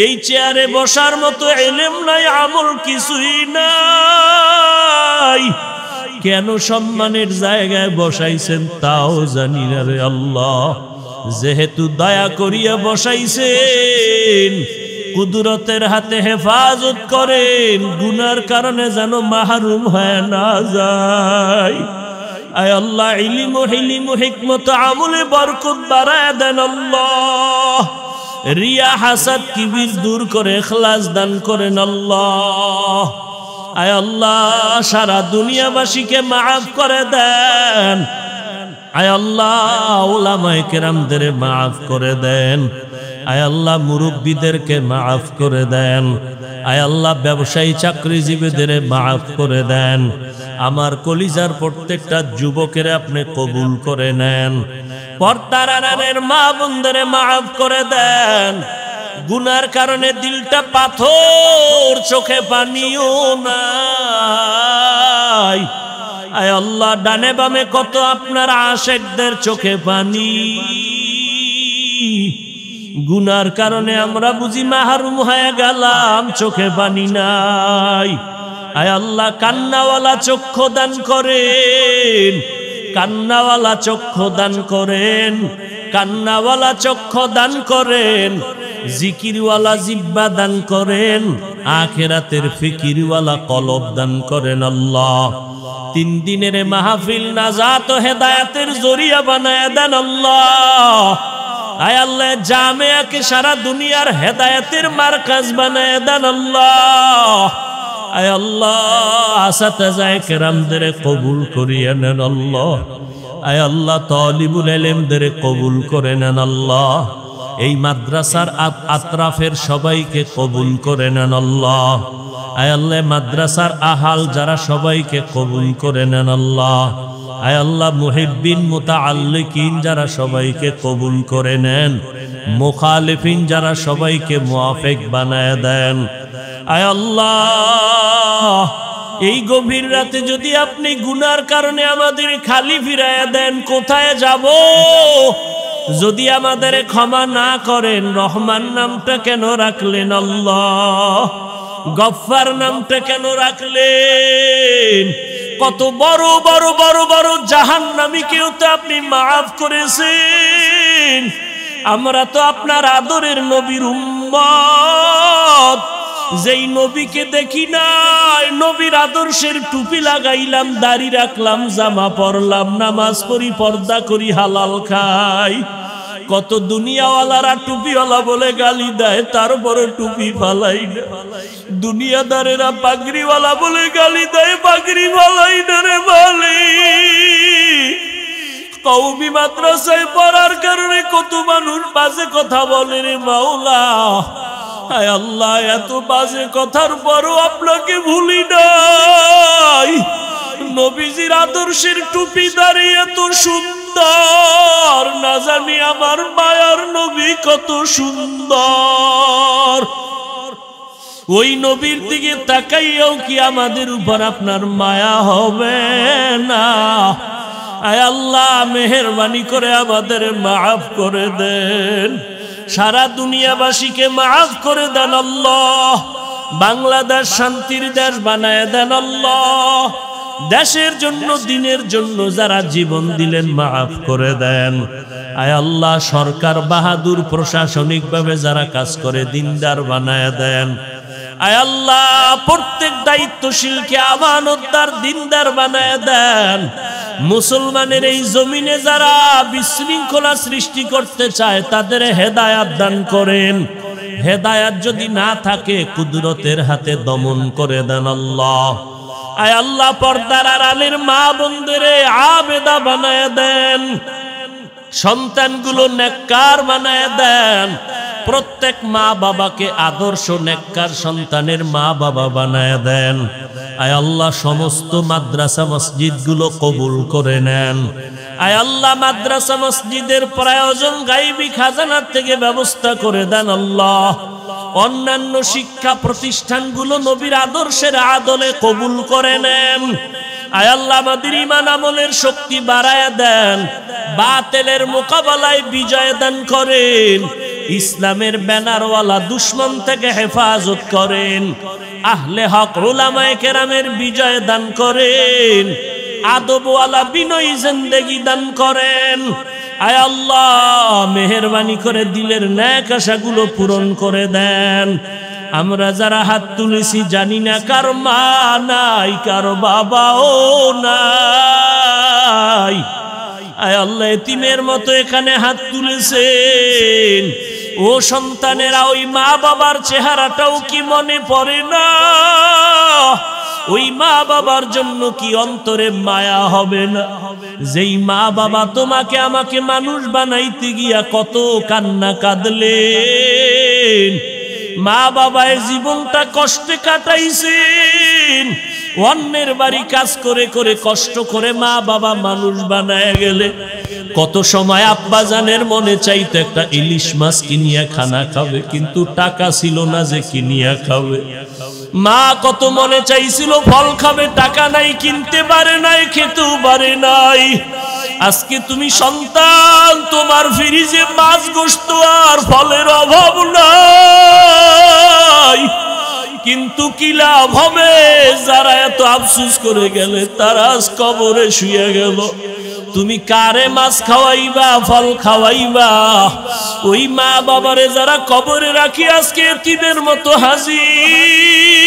এই চেয়ারে বসার মতো ইলম নাই, আমল কিছুই নাই। কেন সম্মানের জায়গায় বসাইছেন তাও জানি না রে আল্লাহ। যেহেতু দয়া করিয়া বসাইছেন, কুদরতের হাতে হেফাজত করেন, গুনার কারণে যেন মাহরুম হয়ে না যায়। আয় আল্লাহ, ইলম ও হিলিম ও হিকমত আমলে বরকত বাড়ায় দেন আল্লাহ। রিয়া হাসাদ কিবির দূর করে ইখলাস দান করেন আল্লাহ। আয় আল্লাহ, সারা দুনিয়াবাসীকে মাফ করে দেন। আয় আল্লাহ, উলামায়ে কেরামদের মাফ করে দেন। আয় আল্লাহ, মুরব্বীদেরকে মাফ করে দেন। আয় আল্লাহ, ব্যবসায়ী চাকরিজীবীদের মাফ করে দেন। আমার কলিজার প্রত্যেকটা যুবকের আপনি কবুল করে নেন। পর্দার আড়ালের মা বোনদের মাফ করে দেন। গুনার কারণে দিলটা পাথর, চোখে পানিও নাই। আয় আল্লাহ, ডানে বামে কত আপনার আশিকদের চোখে পানি। গুনার কারণে আমরা বুঝি মাহরুম হয়ে গেলাম, চোখে পানি নাই। আয় আল্লাহ, কান্নাওয়ালা চক্ষু দান করেন, কান্নাওয়ালা চক্ষু দান করেন, কান্নাওয়ালা চক্ষু দান করেন। জিকিরওয়ালা জিহ্বা দান করেন, আখিরাতের ফিকিরওয়ালা কলব দান করেন আল্লাহ। 3 দিনের মাহফিল নাজাত ও হেদায়েতের জরিয়া বানায় দেন আল্লাহ। আয় আল্লাহ, জামিয়াকে সারা দুনিয়ার হেদায়েতের মারকাজ বানায় দেন আল্লাহ। আয় আল্লাহ, আসাতাজায়ে কেরামদের কবুল করিয়ে নেন আল্লাহ। আয় আল্লাহ, তালিবুল ইলমদের কবুল করে নেন আল্লাহ। এই মাদ্রাসার আতরাফের সবাইকে কবুল করে নেন আল্লাহ। আয় আল্লাহ, মাদ্রাসার আহাল যারা সবাইকে কবুল করে নেন আল্লাহ। আয় আল্লাহ, মুহিব্বিন মুতাআল্লিকিন যারা সবাইকে কবুল করে নেন, মুখালিফিন যারা সবাইকে মুআফিক বানায় দেন। আয় আল্লাহ, এই গভীর রাতে যদি আপনি গুনার কারণে আমাদের খালি ফিরাইয়া দেন, কোথায় যাব? যদি আমাদের ক্ষমা না করেন, রহমান নামটা কেন রাখলেন আল্লাহ? গফফার নামটা কেন রাখলেন? কত বড় বড় বড় বড় জাহান্নামীকেও তো আপনি মাফ করেছেন। আমরা তো আপনার আদরের নবীর উম্মত, যেই নবীকে দেখি নাই, নবীর আদর্শের টুপি লাগাইলাম, দাড়ি রাখলাম, জামা পরলাম, নামাজ পড়ি, পর্দা করি, হালাল খাই। কত দুনিয়াওয়ালারা টুপিওয়ালা বলে গালি দেয়, তারপরে টুপি ফালাই না। দুনিয়াদারেরা পাগড়িওয়ালা বলে গালি দেয়, পাগড়ি ফালাই না রে মালিক। কওমি মাদ্রাসায় পড়ার কারণে কত মানুষ বাজে কথা বলে রে মাওলা। হায় আল্লাহ, এত বাজে কথার পরও আপনাকে ভুলি নাই। নবীজির আদর্শের টুপি দাঁড়িয়ে এত সুন্দর, না জানি আমার মায়ার নবী কত সুন্দর। ওই নবীর দিকে তাকাইয়াও কি আমাদের উপর আপনার মায়া হবে না? আয় আল্লাহ, মেহেরবানি করে আমাদের মাফ করে দেন। সারা দুনিয়াবাসীকে মাফ করে দেন আল্লাহ। বাংলাদেশ শান্তির দেশ বানায় দেন আল্লাহ। দেশের জন্য দিনের জন্য যারা জীবন দিলেন মাফ করে দেন। আয় আল্লাহ, সরকার বাহাদুর প্রশাসনিকভাবে যারা কাজ করে দিনদার বানায় দেন। আয় আল্লাহ, প্রত্যেক দায়িত্বশীলকে আমানতদার দিনদার বানায় দেন। মুসলমানের এই জমিনে যারা বিশৃঙ্খলা সৃষ্টি করতে চায় তাদের হেদায়াত দান করেন। হেদায়াত যদি না থাকে কুদরতের হাতে দমন করে দেন আল্লাহ। আয় আল্লাহ, পর্দার আড়ালের মা বোনদেরে আবেদা বানায় দেন, সন্তানগুলো নেককার বানায় দেন। প্রত্যেক মা বাবাকে আদর্শ নেককার সন্তানের মা বাবা বানায় দেন। আয় আল্লাহ, সমস্ত মাদ্রাসা মসজিদগুলো কবুল করে নেন। আয় আল্লাহ, মাদ্রাসা মসজিদের প্রয়োজন গায়বী খাজানা থেকে ব্যবস্থা করে দেন আল্লাহ। অন্যান্য শিক্ষা প্রতিষ্ঠানগুলো নবীর আদর্শের আদলে কবুল করে নেন। আয় আল্লাহ, আমাদের ঈমান আমলের শক্তি বাড়ায় দেন, বাতিলের মোকাবেলায় বিজয় দান করেন, ইসলামের ব্যানারওয়ালা দুশমন থেকে হেফাজত করেন, আহলে হক উলামায়ে কেরামের বিজয় দান করেন, আদবওয়ালা বিনয়ী জিন্দেগি দান করেন। আয় আল্লাহ, মেহেরবানি করে দিলের নেক আশাগুলো পূরণ করে দেন। আমরা যারা হাত তুলেছি জানি না কার মা নাই, কার বাবাও নাই। আয় আল্লাহ, এতিমের মতো এখানে হাত তুলেছেন। ও সন্তানেরা, ওই মা বাবার চেহারাটাও কি মনে পড়ে না? ওই মা বাবার জন্য কি অন্তরে মায়া হবে না? যেই মা বাবা তোমাকে আমাকে মানুষ বানাইতে গিয়া কত কান্না কাঁদলেন। মা বাবায় জীবনটা কষ্টে কাটাইছেন, অন্যের বাড়ি কাজ করে করে কষ্ট করে মা বাবা মানুষ বানায় গেলে। কত সময় আব্বা জানের মনে চাইতো একটা ইলিশ মাছ কিনিয়া খানা খাবে, কিন্তু টাকা ছিল না যে কিনিয়া খাবে। মা কত মনে চাইছিল ফল খাবে, টাকা নাই, কিনতে পারে নাই, খেতেও পারে নাই। আজকে তুমি সন্তান, তোমার ফ্রিজে মাছ গোশত আর ফলের অভাব নাই, কিন্তু কি লাভ হবে? যারা এত আফসোস করে গেলে তারা আজ কবরে শুয়ে গেল। তুমি কারে মাছ খাওয়াইবা, ফল খাওয়াইবা? ওই মা বাবারে যারা কবরে রাখি আজকে এতিমের মতো হাজির।